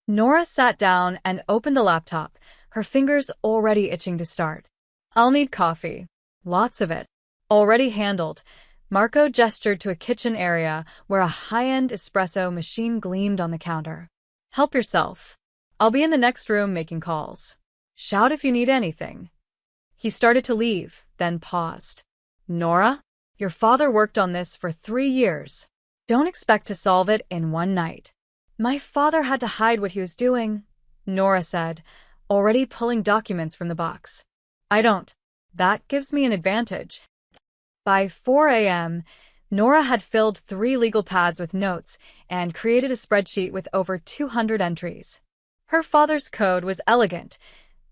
Nora sat down and opened the laptop, her fingers already itching to start. I'll need coffee. Lots of it. Already handled. Marco gestured to a kitchen area where a high-end espresso machine gleamed on the counter. Help yourself. I'll be in the next room making calls. Shout if you need anything. He started to leave, then paused. Nora? Your father worked on this for 3 years. Don't expect to solve it in one night. My father had to hide what he was doing, Nora said, already pulling documents from the box. I don't. That gives me an advantage. By 4 a.m., Nora had filled 3 legal pads with notes and created a spreadsheet with over 200 entries. Her father's code was elegant,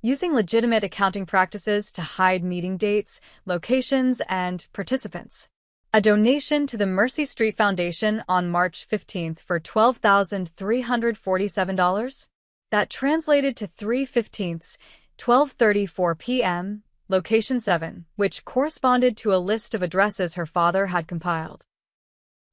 using legitimate accounting practices to hide meeting dates, locations, and participants. A donation to the Mercy Street Foundation on March 15th for $12,347? That translated to 3/15, 12:34 p.m., location 7, which corresponded to a list of addresses her father had compiled.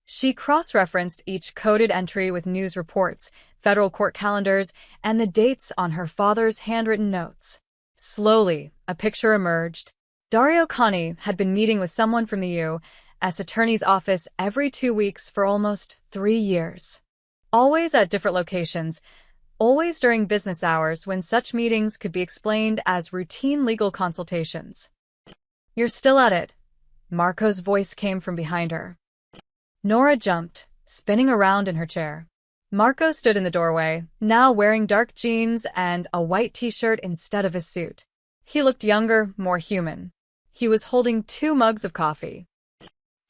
She cross-referenced each coded entry with news reports, federal court calendars, and the dates on her father's handwritten notes. Slowly, a picture emerged. Dario Cani had been meeting with someone from the U.S. Attorney's office every 2 weeks for almost 3 years. Always at different locations, always during business hours when such meetings could be explained as routine legal consultations. You're still at it. Marco's voice came from behind her. Nora jumped, spinning around in her chair. Marco stood in the doorway, now wearing dark jeans and a white t-shirt instead of his suit. He looked younger, more human. He was holding 2 mugs of coffee.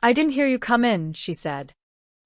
I didn't hear you come in, she said.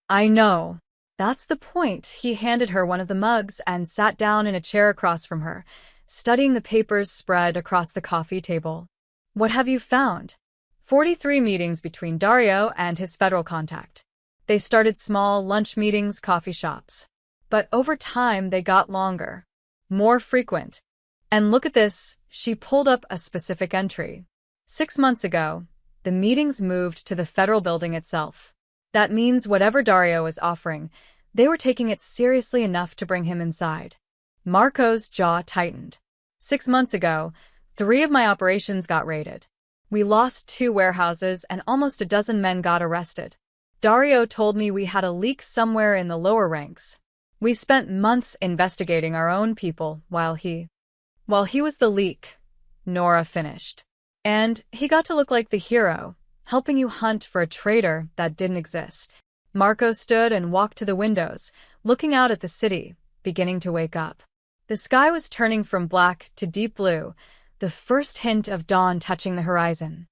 I know. That's the point. He handed her one of the mugs and sat down in a chair across from her, studying the papers spread across the coffee table. What have you found? 43 meetings between Dario and his federal contact. They started small lunch meetings, coffee shops. But over time, they got longer, more frequent. And look at this, she pulled up a specific entry. 6 months ago, the meetings moved to the federal building itself. That means whatever Dario was offering, they were taking it seriously enough to bring him inside. Marco's jaw tightened. 6 months ago, 3 of my operations got raided. We lost 2 warehouses and almost a dozen men got arrested. Dario told me we had a leak somewhere in the lower ranks. We spent months investigating our own people while he was the leak, Nora finished. And he got to look like the hero, helping you hunt for a traitor that didn't exist. Marco stood and walked to the windows, looking out at the city, beginning to wake up. The sky was turning from black to deep blue, the first hint of dawn touching the horizon.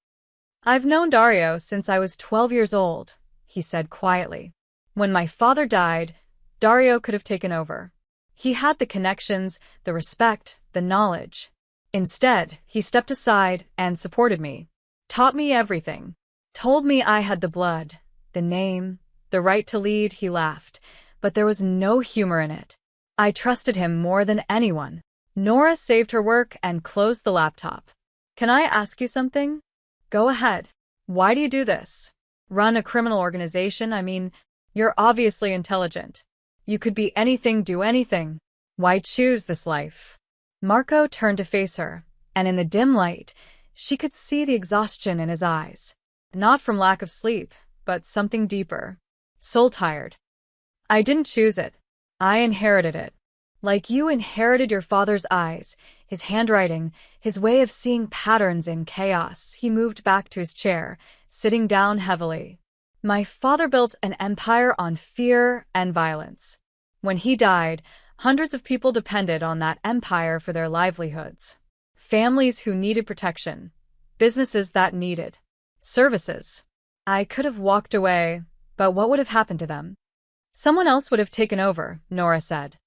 I've known Dario since I was 12 years old, he said quietly. When my father died, Dario could have taken over. He had the connections, the respect, the knowledge. Instead, he stepped aside and supported me. Taught me everything. Told me I had the blood, the name, the right to lead. He laughed, but there was no humor in it. I trusted him more than anyone. Nora saved her work and closed the laptop. Can I ask you something? Go ahead. Why do you do this? Run a criminal organization? I mean, you're obviously intelligent. You could be anything, do anything. Why choose this life? Marco turned to face her, and in the dim light, she could see the exhaustion in his eyes. Not from lack of sleep, but something deeper. Soul-tired. I didn't choose it. I inherited it. Like you inherited your father's eyes, his handwriting, his way of seeing patterns in chaos. He moved back to his chair, sitting down heavily. My father built an empire on fear and violence. When he died, hundreds of people depended on that empire for their livelihoods. Families who needed protection. Businesses that needed services. I could have walked away, but what would have happened to them? Someone else would have taken over, Nora said.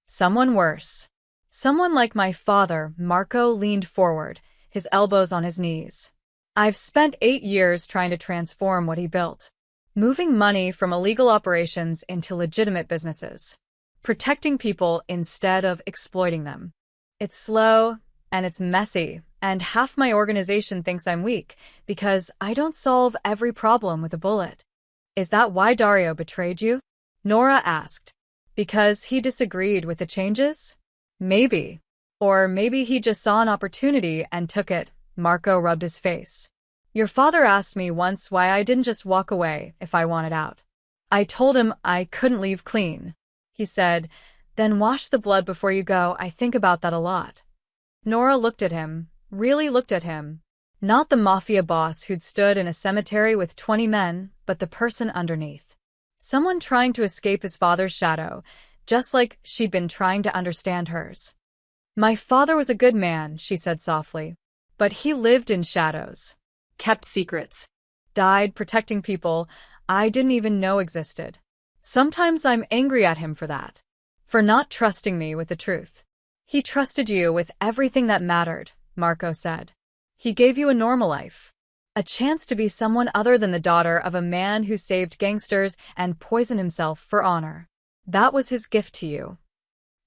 Someone worse. Someone like my father. Marco leaned forward, his elbows on his knees. I've spent 8 years trying to transform what he built. Moving money from illegal operations into legitimate businesses. Protecting people instead of exploiting them. It's slow, and it's messy, and half my organization thinks I'm weak because I don't solve every problem with a bullet. Is that why Dario betrayed you? Nora asked. Because he disagreed with the changes? Maybe. Or maybe he just saw an opportunity and took it. Marco rubbed his face. Your father asked me once why I didn't just walk away if I wanted out. I told him I couldn't leave clean. He said, then wash the blood before you go. I think about that a lot. Nora looked at him, really looked at him. Not the mafia boss who'd stood in a cemetery with 20 men, but the person underneath. Someone trying to escape his father's shadow, just like she'd been trying to understand hers. My father was a good man, she said softly, but he lived in shadows. Kept secrets. Died protecting people I didn't even know existed. Sometimes I'm angry at him for that. For not trusting me with the truth. He trusted you with everything that mattered, Marco said. He gave you a normal life. A chance to be someone other than the daughter of a man who saved gangsters and poisoned himself for honor. That was his gift to you.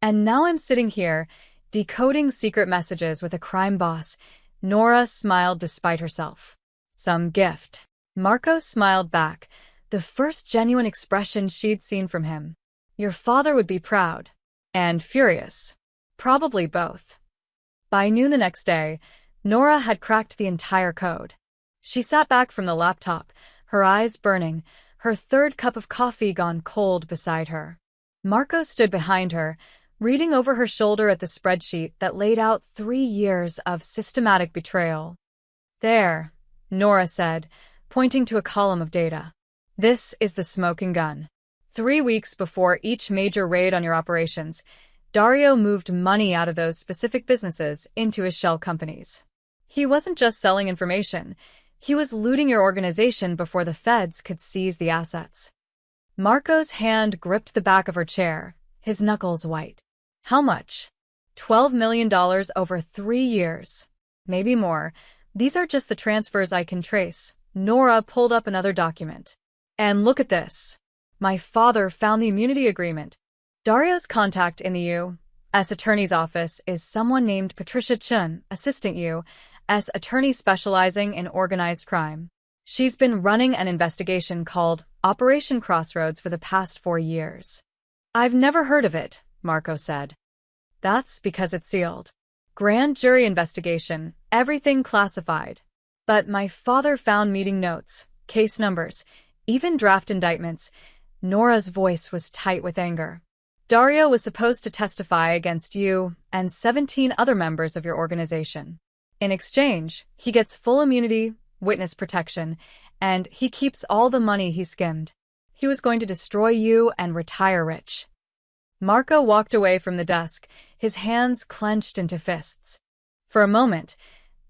And now I'm sitting here, decoding secret messages with a crime boss. Nora smiled despite herself. Some gift. Marco smiled back, the first genuine expression she'd seen from him. Your father would be proud. And furious. Probably both. By noon the next day, Nora had cracked the entire code. She sat back from the laptop, her eyes burning, her third cup of coffee gone cold beside her. Marco stood behind her, reading over her shoulder at the spreadsheet that laid out 3 years of systematic betrayal. There, Nora said, pointing to a column of data. This is the smoking gun. 3 weeks before each major raid on your operations, Dario moved money out of those specific businesses into his shell companies. He wasn't just selling information. He was looting your organization before the feds could seize the assets. Marco's hand gripped the back of her chair, his knuckles white. How much? $12 million over 3 years. Maybe more. These are just the transfers I can trace. Nora pulled up another document. And look at this. My father found the immunity agreement. Dario's contact in the U.S. Attorney's Office is someone named Patricia Chun, Assistant U.S. Attorney specializing in organized crime. She's been running an investigation called Operation Crossroads for the past 4 years. I've never heard of it, Marco said. That's because it's sealed. Grand jury investigation, everything classified. But my father found meeting notes, case numbers, even draft indictments. Nora's voice was tight with anger. Dario was supposed to testify against you and 17 other members of your organization. In exchange, he gets full immunity, witness protection, and he keeps all the money he skimmed. He was going to destroy you and retire rich. Marco walked away from the desk, his hands clenched into fists. For a moment,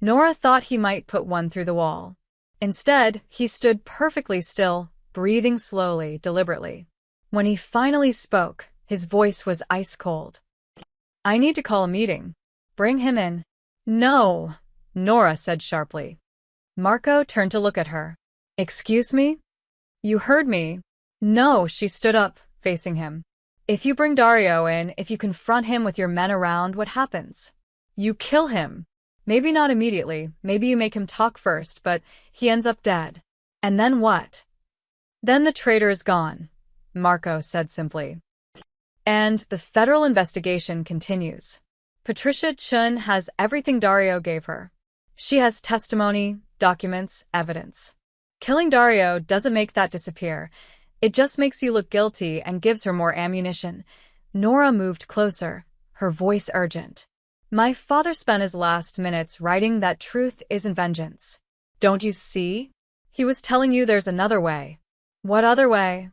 Nora thought he might put one through the wall. Instead, he stood perfectly still, breathing slowly, deliberately. When he finally spoke, his voice was ice-cold. I need to call a meeting. Bring him in. No, Nora said sharply. Marco turned to look at her. Excuse me? You heard me. No, she stood up, facing him. If you bring Dario in, if you confront him with your men around, what happens? You kill him. Maybe not immediately, maybe you make him talk first, but he ends up dead. And then what? Then the traitor is gone, Marco said simply. And the federal investigation continues. Patricia Chun has everything Dario gave her. She has testimony, documents, evidence. Killing Dario doesn't make that disappear. It just makes you look guilty and gives her more ammunition. Nora moved closer, her voice urgent. My father spent his last minutes writing that truth isn't vengeance. Don't you see? He was telling you there's another way. What other way?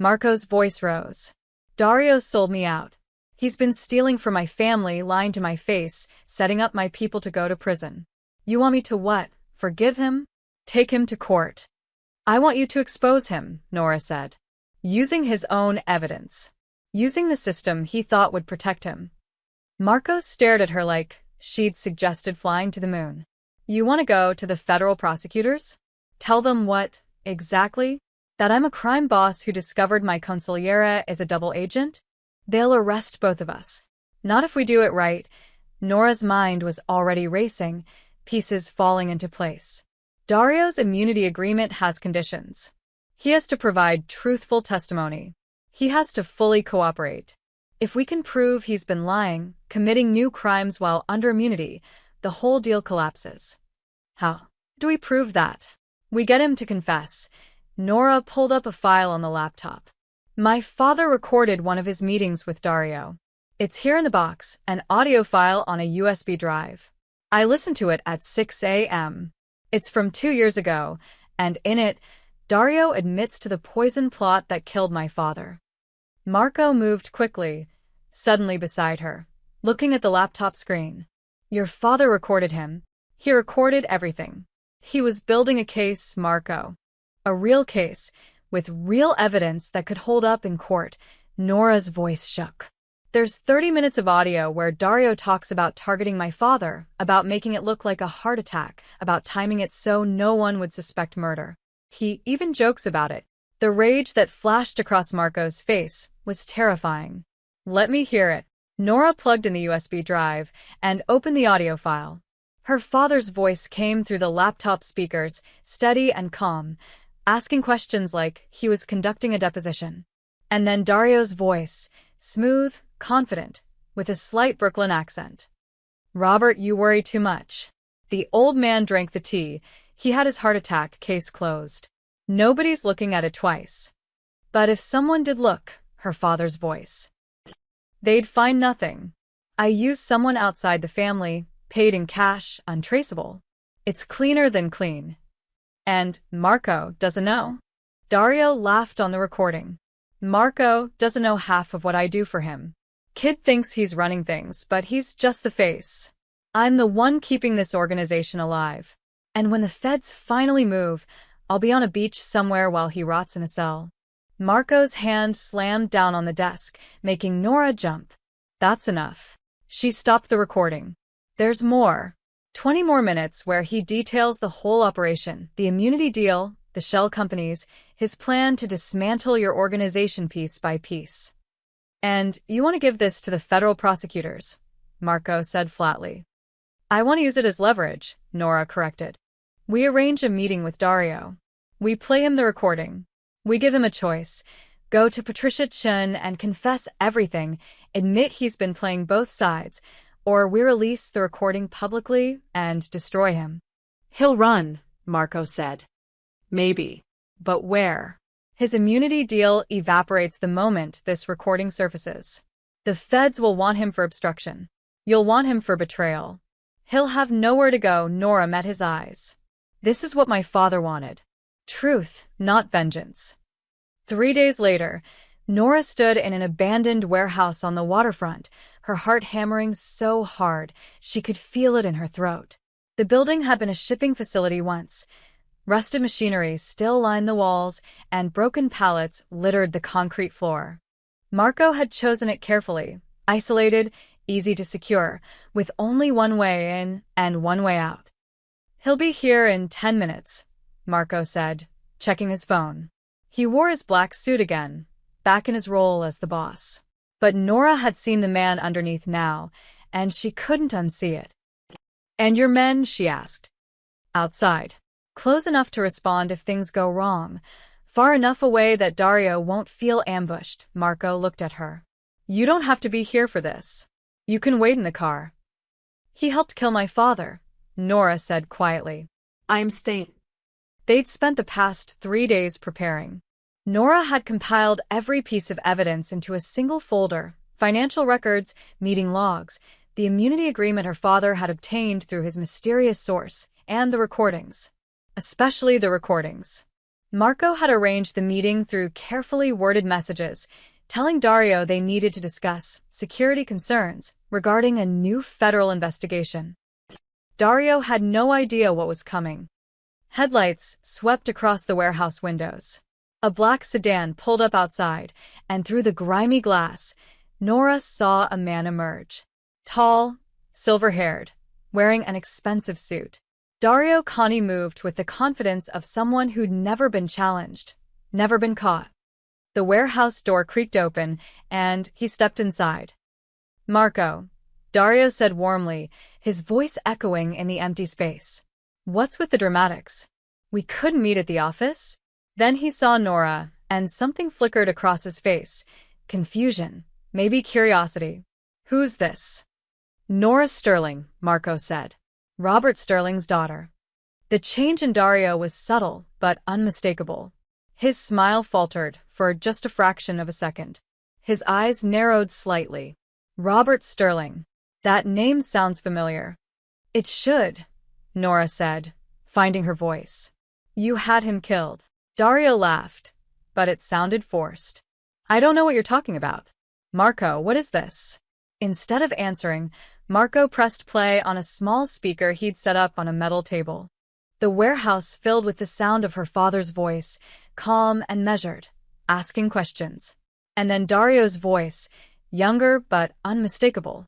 Marco's voice rose. Dario sold me out. He's been stealing from my family, lying to my face, setting up my people to go to prison. You want me to what? Forgive him? Take him to court. I want you to expose him, Nora said. Using his own evidence. Using the system he thought would protect him. Marco stared at her like she'd suggested flying to the moon. You want to go to the federal prosecutors? Tell them what, exactly? That I'm a crime boss who discovered my consigliera is a double agent? They'll arrest both of us. Not if we do it right. Nora's mind was already racing, pieces falling into place. Dario's immunity agreement has conditions. He has to provide truthful testimony. He has to fully cooperate. If we can prove he's been lying, committing new crimes while under immunity, the whole deal collapses. How do we prove that? We get him to confess. Nora pulled up a file on the laptop. My father recorded one of his meetings with Dario. It's here in the box, an audio file on a USB drive. I listened to it at 6 a.m. It's from 2 years ago, and in it, Dario admits to the poison plot that killed my father. Marco moved quickly, suddenly beside her, looking at the laptop screen. Your father recorded him. He recorded everything. He was building a case, Marco. A real case, with real evidence that could hold up in court. Nora's voice shook. There's 30 minutes of audio where Dario talks about targeting my father, about making it look like a heart attack, about timing it so no one would suspect murder. He even jokes about it. The rage that flashed across Marco's face was terrifying. Let me hear it. Nora plugged in the USB drive and opened the audio file. Her father's voice came through the laptop speakers, steady and calm, asking questions like he was conducting a deposition. And then Dario's voice, smooth, confident, with a slight Brooklyn accent. Robert, you worry too much. The old man drank the tea. He had his heart attack, case closed. Nobody's looking at it twice. But if someone did look, her father's voice, they'd find nothing. I used someone outside the family, paid in cash, untraceable. It's cleaner than clean. And Marco doesn't know. Dario laughed on the recording. Marco doesn't know half of what I do for him. Kid thinks he's running things, but he's just the face. I'm the one keeping this organization alive. And when the feds finally move, I'll be on a beach somewhere while he rots in a cell. Marco's hand slammed down on the desk, making Nora jump. That's enough. She stopped the recording. There's more. 20 more minutes where he details the whole operation, the immunity deal, the shell companies, his plan to dismantle your organization piece by piece. And you want to give this to the federal prosecutors, Marco said flatly. I want to use it as leverage, Nora corrected. We arrange a meeting with Dario. We play him the recording. We give him a choice. Go to Patricia Chun and confess everything, admit he's been playing both sides, or we release the recording publicly and destroy him. He'll run, Marco said. Maybe. But where? His immunity deal evaporates the moment this recording surfaces. The feds will want him for obstruction. You'll want him for betrayal. He'll have nowhere to go. Nora met his eyes. This is what my father wanted. Truth, not vengeance. 3 days later, Nora stood in an abandoned warehouse on the waterfront, her heart hammering so hard she could feel it in her throat. The building had been a shipping facility once. Rusted machinery still lined the walls, and broken pallets littered the concrete floor. Marco had chosen it carefully, isolated, easy to secure, with only one way in and one way out. He'll be here in 10 minutes, Marco said, checking his phone. He wore his black suit again, back in his role as the boss. But Nora had seen the man underneath now, and she couldn't unsee it. And your men? She asked. Outside. Close enough to respond if things go wrong. Far enough away that Dario won't feel ambushed. Marco looked at her. You don't have to be here for this. You can wait in the car. He helped kill my father, Nora said quietly. I'm staying. They'd spent the past 3 days preparing. Nora had compiled every piece of evidence into a single folder: financial records, meeting logs, the immunity agreement her father had obtained through his mysterious source, and the recordings. Especially the recordings. Marco had arranged the meeting through carefully worded messages, telling Dario they needed to discuss security concerns regarding a new federal investigation. Dario had no idea what was coming. Headlights swept across the warehouse windows. A black sedan pulled up outside, and through the grimy glass, Nora saw a man emerge. Tall, silver-haired, wearing an expensive suit. Dario Connie moved with the confidence of someone who'd never been challenged, never been caught. The warehouse door creaked open, and he stepped inside. Marco, Dario said warmly, his voice echoing in the empty space. What's with the dramatics? We could meet at the office? Then he saw Nora, and something flickered across his face. Confusion, maybe curiosity. Who's this? Nora Sterling, Marco said. Robert Sterling's daughter. The change in Dario was subtle but unmistakable. His smile faltered for just a fraction of a second. His eyes narrowed slightly. Robert Sterling. That name sounds familiar. It should, Nora said, finding her voice. You had him killed. Dario laughed, but it sounded forced. I don't know what you're talking about. Marco, what is this? Instead of answering, Marco pressed play on a small speaker he'd set up on a metal table. The warehouse filled with the sound of her father's voice, calm and measured, asking questions. And then Dario's voice, younger but unmistakable.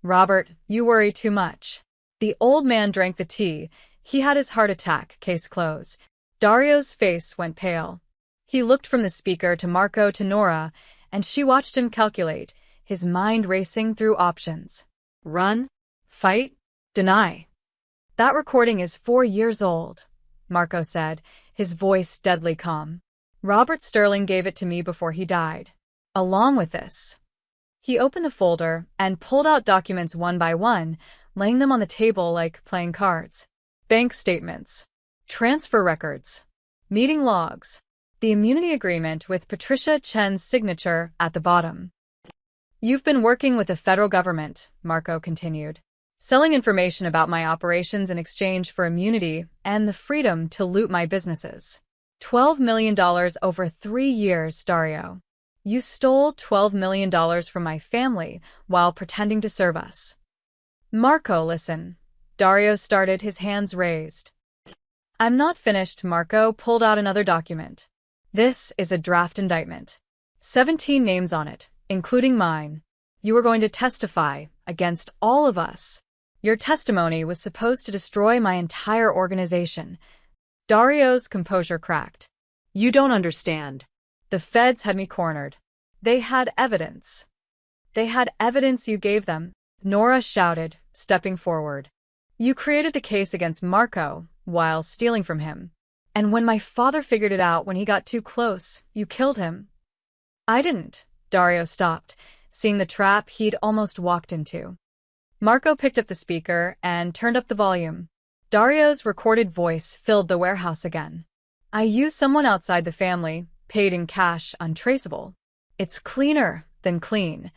Robert, you worry too much. The old man drank the tea. He had his heart attack, case closed. Dario's face went pale. He looked from the speaker to Marco to Nora, and she watched him calculate, his mind racing through options. Run? Fight? Deny? That recording is 4 years old, Marco said, his voice deadly calm. Robert Sterling gave it to me before he died. Along with this. He opened the folder and pulled out documents one by one, laying them on the table like playing cards. Bank statements. Transfer records. Meeting logs. The immunity agreement with Patricia Chen's signature at the bottom. You've been working with the federal government, Marco continued, selling information about my operations in exchange for immunity and the freedom to loot my businesses. $12 million over 3 years, Dario. You stole $12 million from my family while pretending to serve us. Marco, listen. Dario started, his hands raised. I'm not finished. Marco pulled out another document. This is a draft indictment. 17 names on it, including mine. You were going to testify against all of us. Your testimony was supposed to destroy my entire organization. Dario's composure cracked. You don't understand. The feds had me cornered. They had evidence. They had evidence you gave them, Nora shouted, stepping forward. You created the case against Marco while stealing from him. And when my father figured it out when he got too close, you killed him. I didn't. Dario stopped, seeing the trap he'd almost walked into. Marco picked up the speaker and turned up the volume. Dario's recorded voice filled the warehouse again. I used someone outside the family, paid in cash, untraceable. It's cleaner than clean.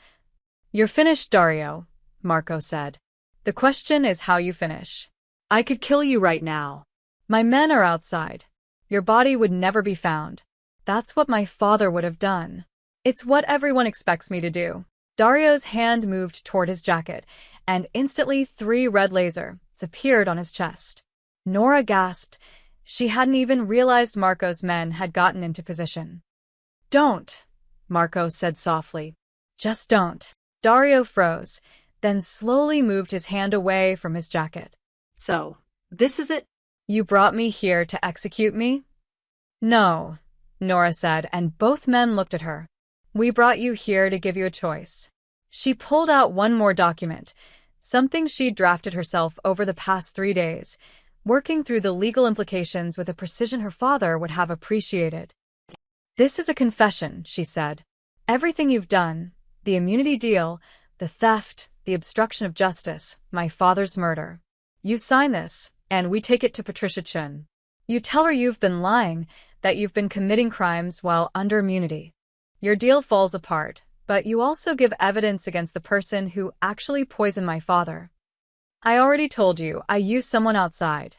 You're finished, Dario, Marco said. The question is how you finish. I could kill you right now. My men are outside. Your body would never be found. That's what my father would have done. It's what everyone expects me to do. Dario's hand moved toward his jacket, and instantly 3 red lasers appeared on his chest. Nora gasped. She hadn't even realized Marco's men had gotten into position. Don't, Marco said softly. Just don't. Dario froze, then slowly moved his hand away from his jacket. So, this is it? You brought me here to execute me? No, Nora said, and both men looked at her. We brought you here to give you a choice. She pulled out one more document, something she'd drafted herself over the past 3 days. working through the legal implications with a precision her father would have appreciated. "This is a confession," she said. "Everything you've done, the immunity deal, the theft, the obstruction of justice, my father's murder. You sign this, and we take it to Patricia Chun. You tell her you've been lying, that you've been committing crimes while under immunity. Your deal falls apart, but you also give evidence against the person who actually poisoned my father." "I already told you, I used someone outside."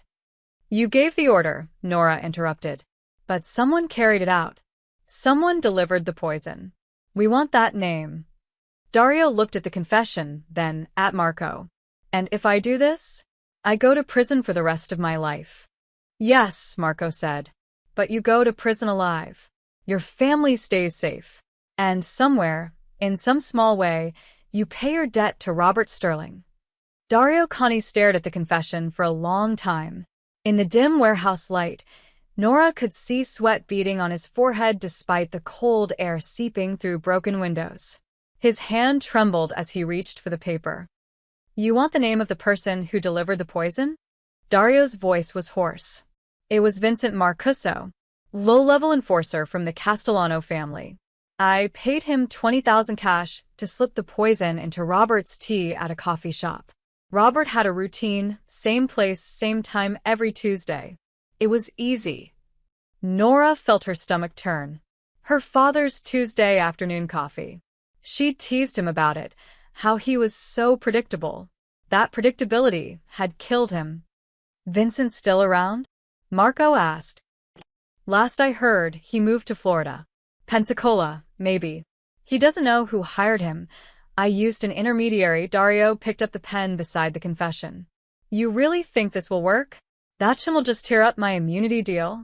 "You gave the order," Nora interrupted. "But someone carried it out. Someone delivered the poison. We want that name." Dario looked at the confession, then at Marco. "And if I do this, I go to prison for the rest of my life." "Yes," Marco said. "But you go to prison alive. Your family stays safe. And somewhere, in some small way, you pay your debt to Robert Sterling." Dario Connie stared at the confession for a long time. In the dim warehouse light, Nora could see sweat beading on his forehead despite the cold air seeping through broken windows. His hand trembled as he reached for the paper. "You want the name of the person who delivered the poison?" Dario's voice was hoarse. "It was Vincent Marcuso, low-level enforcer from the Castellano family. I paid him $20,000 cash to slip the poison into Robert's tea at a coffee shop. Robert had a routine, same place, same time every Tuesday. It was easy." Nora felt her stomach turn. Her father's Tuesday afternoon coffee. She'd teased him about it, how he was so predictable. That predictability had killed him. "Vincent's still around?" Marco asked. "Last I heard, he moved to Florida. Pensacola, maybe. He doesn't know who hired him. I used an intermediary." Dario picked up the pen beside the confession. "You really think this will work? That will just tear up my immunity deal?"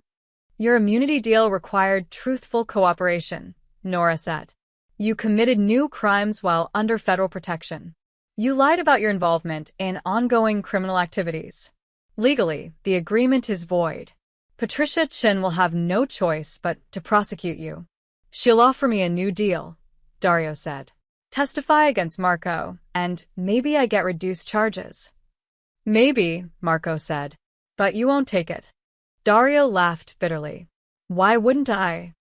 "Your immunity deal required truthful cooperation," Nora said. "You committed new crimes while under federal protection. You lied about your involvement in ongoing criminal activities. Legally, the agreement is void. Patricia Chin will have no choice but to prosecute you." "She'll offer me a new deal," Dario said. "Testify against Marco, and maybe I get reduced charges." "Maybe," Marco said. "But you won't take it." Dario laughed bitterly. "Why wouldn't I?"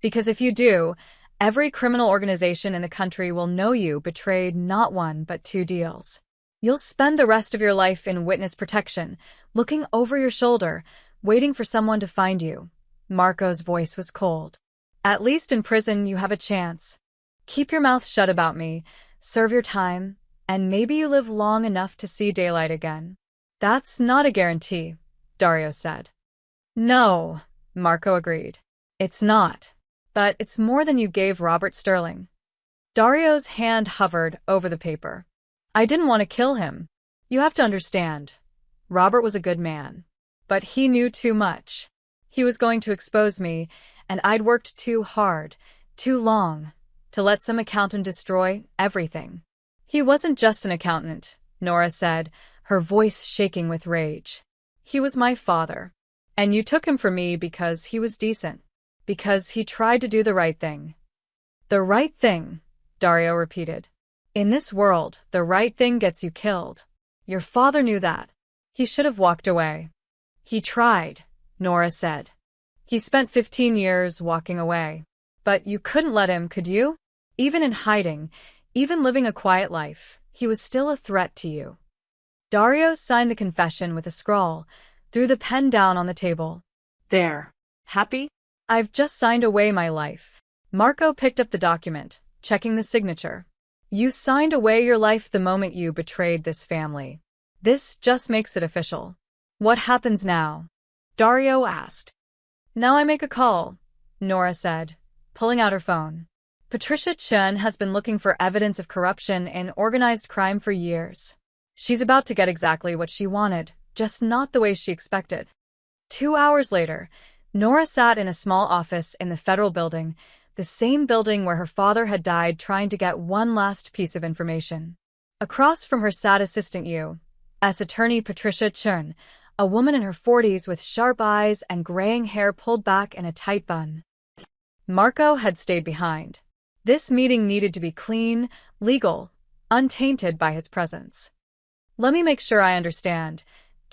"Because if you do, every criminal organization in the country will know you betrayed not one but two deals. You'll spend the rest of your life in witness protection, looking over your shoulder, waiting for someone to find you." Marco's voice was cold. "At least in prison you have a chance. Keep your mouth shut about me, serve your time, and maybe you live long enough to see daylight again." "That's not a guarantee," Dario said. "No," Marco agreed. "It's not. But it's more than you gave Robert Sterling." Dario's hand hovered over the paper. "I didn't want to kill him. You have to understand. Robert was a good man. But he knew too much. He was going to expose me, and I'd worked too hard, too long, to let some accountant destroy everything." "He wasn't just an accountant," Nora said, her voice shaking with rage. "He was my father. And you took him from me because he was decent. Because he tried to do the right thing." "The right thing," Dario repeated. "In this world, the right thing gets you killed. Your father knew that. He should have walked away." "He tried," Nora said. "He spent 15 years walking away. But you couldn't let him, could you? Even in hiding, even living a quiet life, he was still a threat to you." Dario signed the confession with a scrawl, threw the pen down on the table. "There. Happy?" "I've just signed away my life." Marco picked up the document, checking the signature. "You signed away your life the moment you betrayed this family. This just makes it official." "What happens now?" Dario asked. "Now I make a call," Nora said, pulling out her phone. "Patricia Chun has been looking for evidence of corruption in organized crime for years. She's about to get exactly what she wanted, just not the way she expected." 2 hours later, Nora sat in a small office in the federal building, the same building where her father had died trying to get one last piece of information. Across from her sat assistant U.S. Attorney Patricia Chun, a woman in her 40s with sharp eyes and graying hair pulled back in a tight bun. Marco had stayed behind. This meeting needed to be clean, legal, untainted by his presence. "Let me make sure I understand,"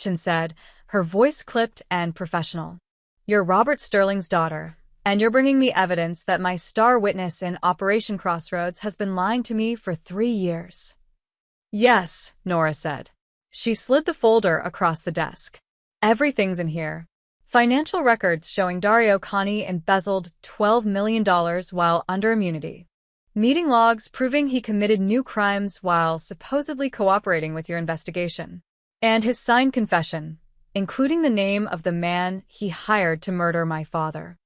Chin said, her voice clipped and professional. You're Robert Sterling's daughter, and you're bringing me evidence that my star witness in Operation Crossroads has been lying to me for 3 years. Yes, Nora said. She slid the folder across the desk. Everything's in here. Financial records showing Dario Conti embezzled $12 million while under immunity. Meeting logs proving he committed new crimes while supposedly cooperating with your investigation. And his signed confession, including the name of the man he hired to murder my father.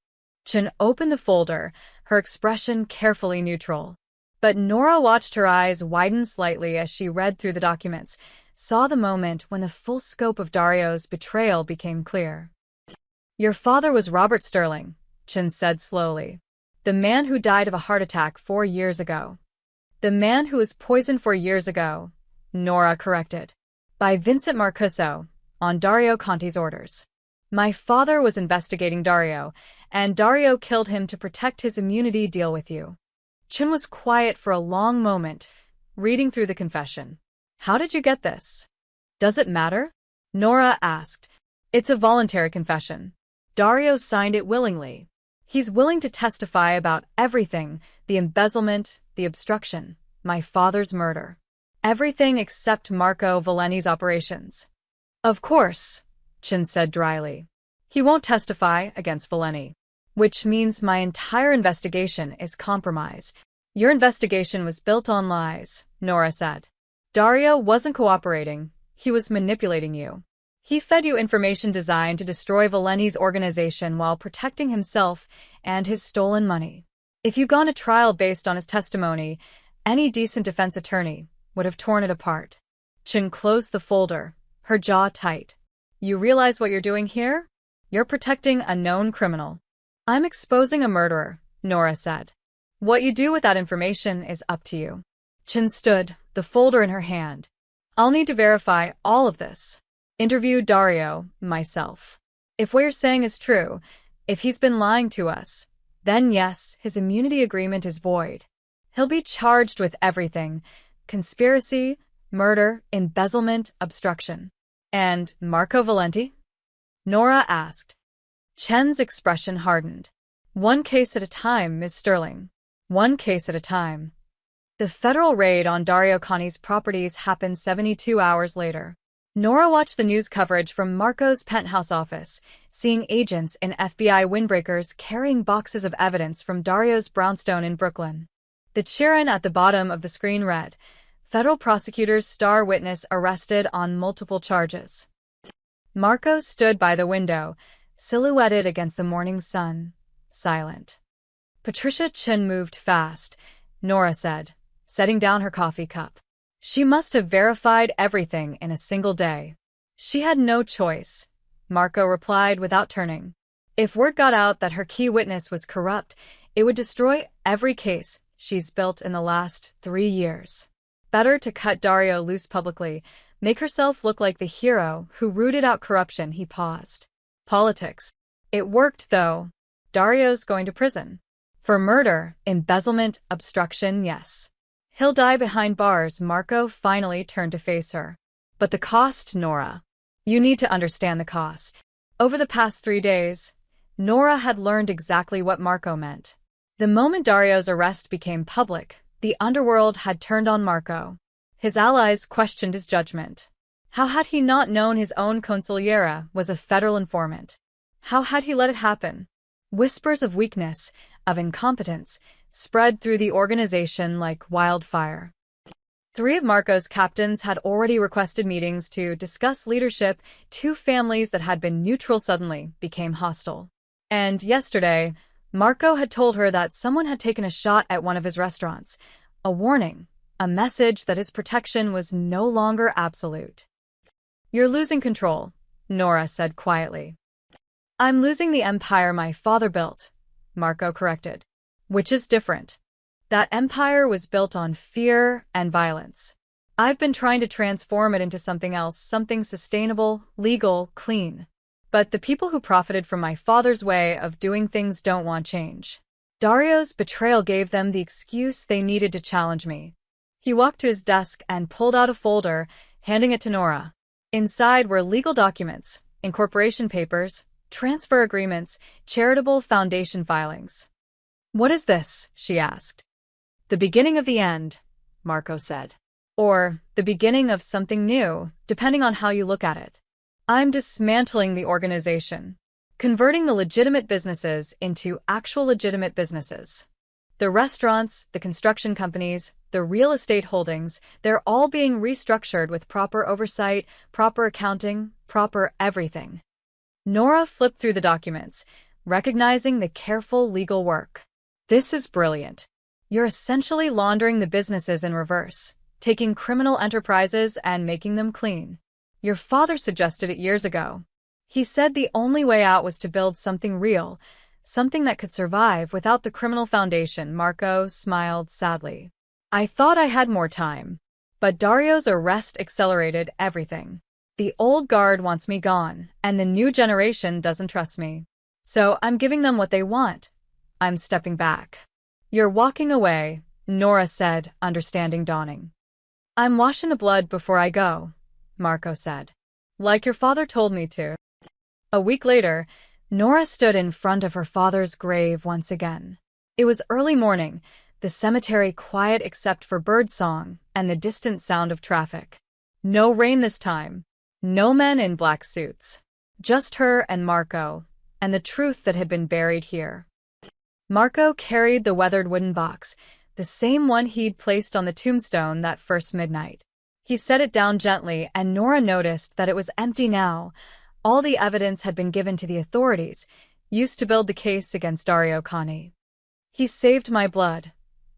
Chin opened the folder, her expression carefully neutral. But Nora watched her eyes widen slightly as she read through the documents, saw the moment when the full scope of Dario's betrayal became clear. Your father was Robert Sterling, Chin said slowly. The man who died of a heart attack 4 years ago. The man who was poisoned 4 years ago, Nora corrected. By Vincent Marcuso, on Dario Conti's orders. My father was investigating Dario, and Dario killed him to protect his immunity deal with you. Chin was quiet for a long moment, reading through the confession. How did you get this? Does it matter? Nora asked. It's a voluntary confession. Dario signed it willingly. He's willing to testify about everything, the embezzlement, the obstruction, my father's murder. Everything except Marco Valenti's operations. Of course, Chin said dryly. He won't testify against Valenti. Which means my entire investigation is compromised. Your investigation was built on lies, Nora said. Dario wasn't cooperating, he was manipulating you. He fed you information designed to destroy Valenti's organization while protecting himself and his stolen money. If you'd gone to trial based on his testimony, any decent defense attorney would have torn it apart. Chin closed the folder, her jaw tight. You realize what you're doing here? You're protecting a known criminal. I'm exposing a murderer, Nora said. What you do with that information is up to you. Chin stood, the folder in her hand. I'll need to verify all of this. Interview Dario, myself. If what you're saying is true, if he's been lying to us, then yes, his immunity agreement is void. He'll be charged with everything: conspiracy, murder, embezzlement, obstruction. And Marco Valenti? Nora asked. Chen's expression hardened. One case at a time, Ms. Sterling. One case at a time. The federal raid on Dario Conti's properties happened 72 hours later. Nora watched the news coverage from Marco's penthouse office, seeing agents in FBI windbreakers carrying boxes of evidence from Dario's brownstone in Brooklyn. The cheer-in at the bottom of the screen read, Federal prosecutors star witness arrested on multiple charges. Marco stood by the window, silhouetted against the morning sun, silent. Patricia Chin moved fast, Nora said, setting down her coffee cup. She must have verified everything in a single day. She had no choice, Marco replied without turning. If word got out that her key witness was corrupt, it would destroy every case she's built in the last 3 years. Better to cut Dario loose publicly, make herself look like the hero who rooted out corruption. He paused. Politics. It worked, though. Dario's going to prison. For murder, embezzlement, obstruction, yes. He'll die behind bars. Marco finally turned to face her. But the cost, Nora. You need to understand the cost. Over the past 3 days, Nora had learned exactly what Marco meant. The moment Dario's arrest became public, the underworld had turned on Marco. His allies questioned his judgment. How had he not known his own consigliera was a federal informant? How had he let it happen? Whispers of weakness, of incompetence, spread through the organization like wildfire. 3 of Marco's captains had already requested meetings to discuss leadership. 2 families that had been neutral suddenly became hostile. And yesterday, Marco had told her that someone had taken a shot at one of his restaurants. A warning, a message that his protection was no longer absolute. You're losing control, Nora said quietly. I'm losing the empire my father built, Marco corrected. Which is different. That empire was built on fear and violence. I've been trying to transform it into something else, something sustainable, legal, clean. But the people who profited from my father's way of doing things don't want change. Dario's betrayal gave them the excuse they needed to challenge me. He walked to his desk and pulled out a folder, handing it to Nora. Inside were legal documents, incorporation papers, transfer agreements, charitable foundation filings. "What is this?" she asked. "The beginning of the end," Marco said. "Or the beginning of something new, depending on how you look at it. I'm dismantling the organization, converting the legitimate businesses into actual legitimate businesses. The restaurants, the construction companies, the real estate holdings, they're all being restructured with proper oversight, proper accounting, proper everything." Nora flipped through the documents, recognizing the careful legal work. "This is brilliant. You're essentially laundering the businesses in reverse, taking criminal enterprises and making them clean. Your father suggested it years ago. He said the only way out was to build something real, something that could survive without the criminal foundation." Marco smiled sadly. "I thought I had more time. But Dario's arrest accelerated everything. The old guard wants me gone, and the new generation doesn't trust me. So I'm giving them what they want. I'm stepping back." "You're walking away," Nora said, understanding dawning. "I'm washing the blood before I go," Marco said. "Like your father told me to." A week later, Nora stood in front of her father's grave once again. It was early morning, the cemetery quiet except for birdsong and the distant sound of traffic. No rain this time. No men in black suits. Just her and Marco, and the truth that had been buried here. Marco carried the weathered wooden box, the same one he'd placed on the tombstone that first midnight. He set it down gently, and Nora noticed that it was empty now. All the evidence had been given to the authorities, used to build the case against Dario Cani. "He saved my blood,"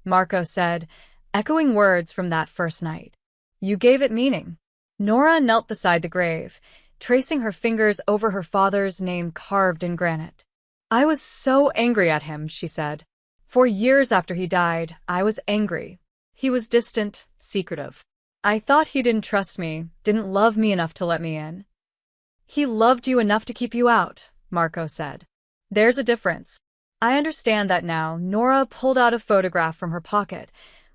Marco said, echoing words from that first night. "You gave it meaning." Nora knelt beside the grave, tracing her fingers over her father's name carved in granite. "I was so angry at him," she said. "For years after he died, I was angry. He was distant, secretive. I thought he didn't trust me, didn't love me enough to let me in." "He loved you enough to keep you out," Marco said. "There's a difference. I understand that now." Nora pulled out a photograph from her pocket,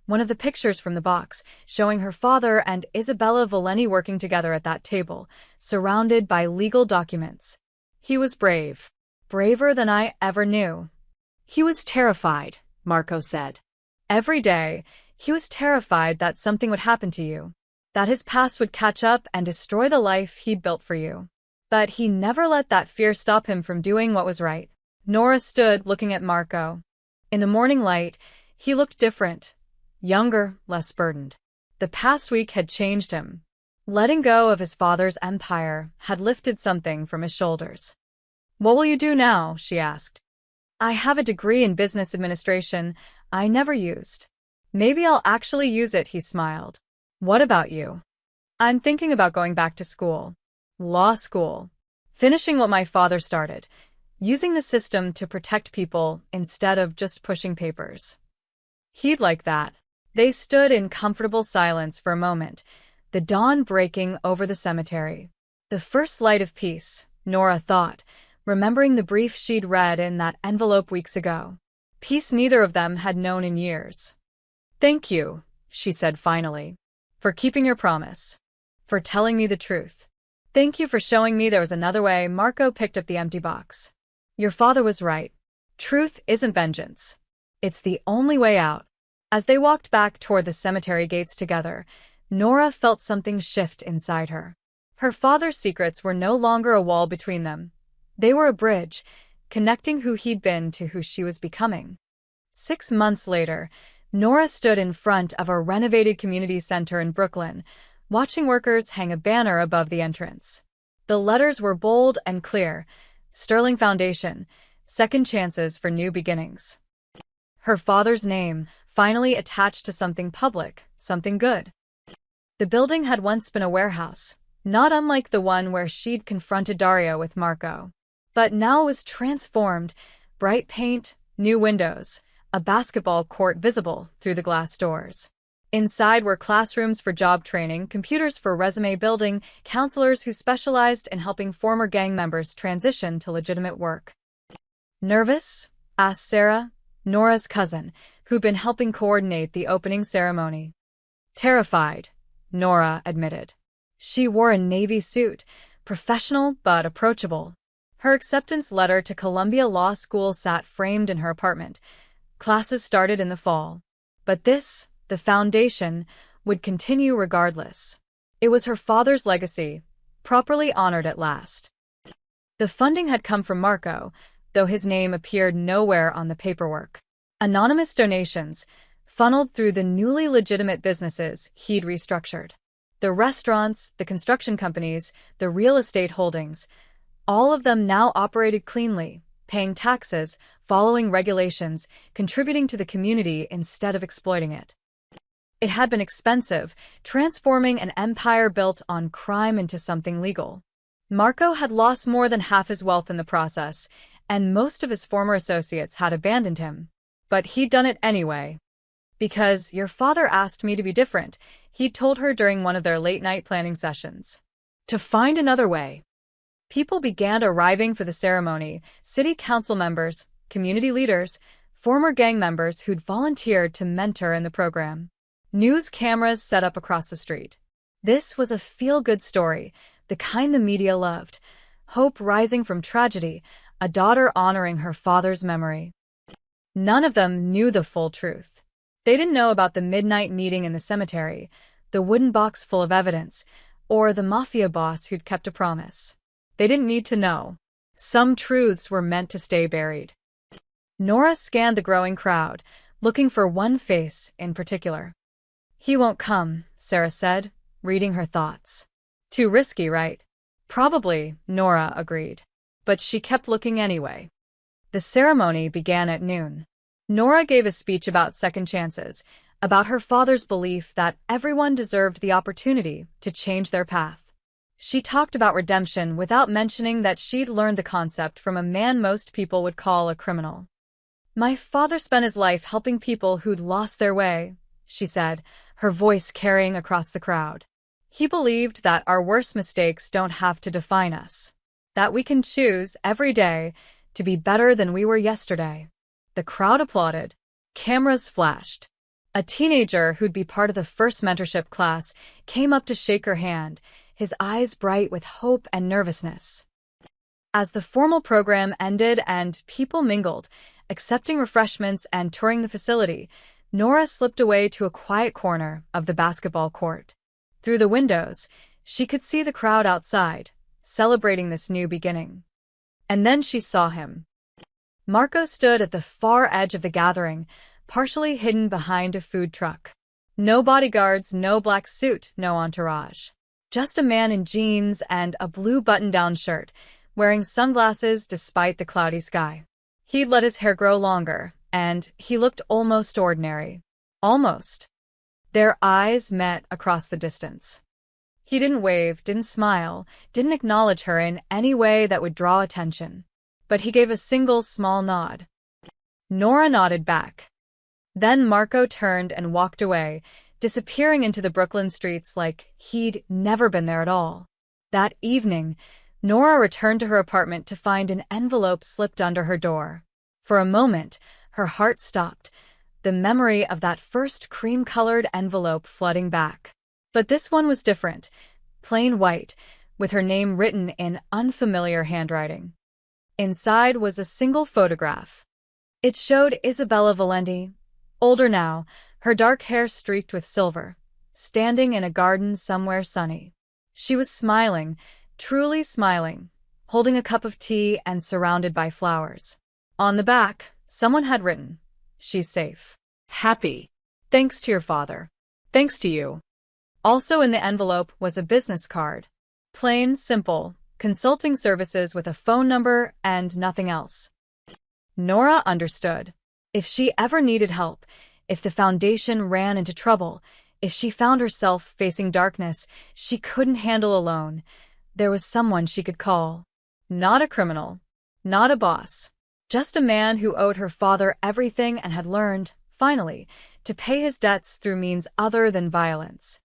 one of the pictures from the box, showing her father and Isabella Valeni working together at that table, surrounded by legal documents. "He was brave. Braver than I ever knew." "He was terrified," Marco said. "Every day, he was terrified that something would happen to you, that his past would catch up and destroy the life he'd built for you. But he never let that fear stop him from doing what was right." Nora stood looking at Marco. In the morning light, he looked different. Younger, less burdened. The past week had changed him. Letting go of his father's empire had lifted something from his shoulders. "What will you do now?" she asked. "I have a degree in business administration I never used. Maybe I'll actually use it," he smiled. "What about you?" "I'm thinking about going back to school. Law school. Finishing what my father started. Using the system to protect people instead of just pushing papers." He'd like that. They stood in comfortable silence for a moment, the dawn breaking over the cemetery. The first light of peace, Nora thought, remembering the brief she'd read in that envelope weeks ago. Peace neither of them had known in years. "Thank you," she said finally, "for keeping your promise. For telling me the truth. Thank you for showing me there was another way." Marco picked up the empty box. "Your father was right. Truth isn't vengeance. It's the only way out." As they walked back toward the cemetery gates together, Nora felt something shift inside her. Her father's secrets were no longer a wall between them. They were a bridge, connecting who he'd been to who she was becoming. 6 months later, Nora stood in front of a renovated community center in Brooklyn, watching workers hang a banner above the entrance. The letters were bold and clear: Sterling Foundation, second chances for new beginnings. Her father's name, finally attached to something public, something good. The building had once been a warehouse, not unlike the one where she'd confronted Dario with Marco. But now it was transformed: bright paint, new windows, a basketball court visible through the glass doors. Inside were classrooms for job training, computers for resume building, counselors who specialized in helping former gang members transition to legitimate work. "Nervous?" asked Sarah, Nora's cousin, who'd been helping coordinate the opening ceremony. "Terrified," Nora admitted. She wore a navy suit, professional but approachable. Her acceptance letter to Columbia Law School sat framed in her apartment. Classes started in the fall. But this, the foundation, would continue regardless. It was her father's legacy, properly honored at last. The funding had come from Marco, though his name appeared nowhere on the paperwork. Anonymous donations, funneled through the newly legitimate businesses he'd restructured. The restaurants, the construction companies, the real estate holdings, all of them now operated cleanly, paying taxes, following regulations, contributing to the community instead of exploiting it. It had been expensive, transforming an empire built on crime into something legal. Marco had lost more than half his wealth in the process, and most of his former associates had abandoned him. But he'd done it anyway. "Because your father asked me to be different," he'd told her during one of their late-night planning sessions. To find another way. People began arriving for the ceremony, city council members, community leaders, former gang members who'd volunteered to mentor in the program. News cameras set up across the street. This was a feel-good story, the kind the media loved. Hope rising from tragedy, a daughter honoring her father's memory. None of them knew the full truth. They didn't know about the midnight meeting in the cemetery, the wooden box full of evidence, or the Mafia boss who'd kept a promise. They didn't need to know. Some truths were meant to stay buried. Nora scanned the growing crowd, looking for one face in particular. "He won't come," Sarah said, reading her thoughts. "Too risky, right?" "Probably," Nora agreed. But she kept looking anyway. The ceremony began at noon. Nora gave a speech about second chances, about her father's belief that everyone deserved the opportunity to change their path. She talked about redemption without mentioning that she'd learned the concept from a man most people would call a criminal. "My father spent his life helping people who'd lost their way," she said, her voice carrying across the crowd. "He believed that our worst mistakes don't have to define us, that we can choose every day to be better than we were yesterday." The crowd applauded. Cameras flashed. A teenager who'd be part of the first mentorship class came up to shake her hand, his eyes bright with hope and nervousness. As the formal program ended and people mingled, accepting refreshments and touring the facility, Nora slipped away to a quiet corner of the basketball court. Through the windows, she could see the crowd outside, celebrating this new beginning. And then she saw him. Marco stood at the far edge of the gathering, partially hidden behind a food truck. No bodyguards, no black suit, no entourage. Just a man in jeans and a blue button-down shirt, wearing sunglasses despite the cloudy sky. He'd let his hair grow longer, and he looked almost ordinary. Almost. Their eyes met across the distance. He didn't wave, didn't smile, didn't acknowledge her in any way that would draw attention. But he gave a single small nod. Nora nodded back. Then Marco turned and walked away, disappearing into the Brooklyn streets like he'd never been there at all. That evening, Nora returned to her apartment to find an envelope slipped under her door. For a moment, her heart stopped, the memory of that first cream-colored envelope flooding back. But this one was different, plain white, with her name written in unfamiliar handwriting. Inside was a single photograph. It showed Isabella Valenti, older now, her dark hair streaked with silver, standing in a garden somewhere sunny. She was smiling, truly smiling, holding a cup of tea and surrounded by flowers. On the back, someone had written, "She's safe. Happy. Thanks to your father. Thanks to you." Also in the envelope was a business card. Plain, simple, consulting services with a phone number and nothing else. Nora understood. If she ever needed help, if the foundation ran into trouble, if she found herself facing darkness she couldn't handle alone, there was someone she could call. Not a criminal. Not a boss. Just a man who owed her father everything and had learned, finally, to pay his debts through means other than violence.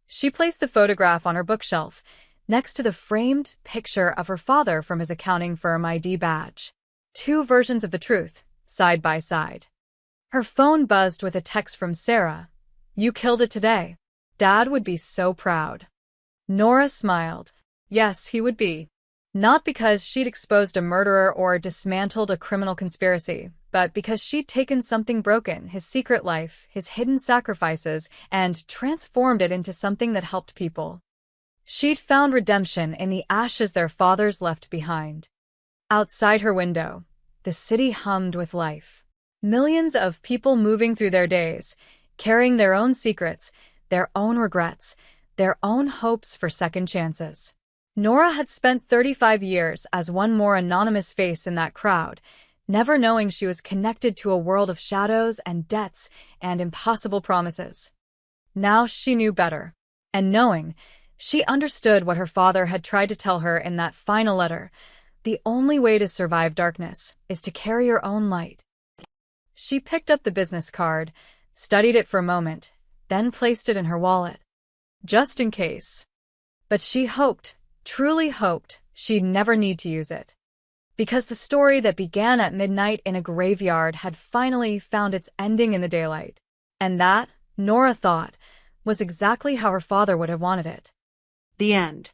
She placed the photograph on her bookshelf, next to the framed picture of her father from his accounting firm ID badge. Two versions of the truth, side by side. Her phone buzzed with a text from Sarah. "You killed it today. Dad would be so proud." Nora smiled. Yes, he would be. Not because she'd exposed a murderer or dismantled a criminal conspiracy, but because she'd taken something broken, his secret life, his hidden sacrifices, and transformed it into something that helped people. She'd found redemption in the ashes their fathers left behind. Outside her window, the city hummed with life. Millions of people moving through their days, carrying their own secrets, their own regrets, their own hopes for second chances. Nora had spent 35 years as one more anonymous face in that crowd, never knowing she was connected to a world of shadows and debts and impossible promises. Now she knew better. And knowing, she understood what her father had tried to tell her in that final letter. The only way to survive darkness is to carry your own light. She picked up the business card, studied it for a moment, then placed it in her wallet. Just in case. But she hoped, truly hoped, she'd never need to use it. Because the story that began at midnight in a graveyard had finally found its ending in the daylight. And that, Nora thought, was exactly how her father would have wanted it. The end.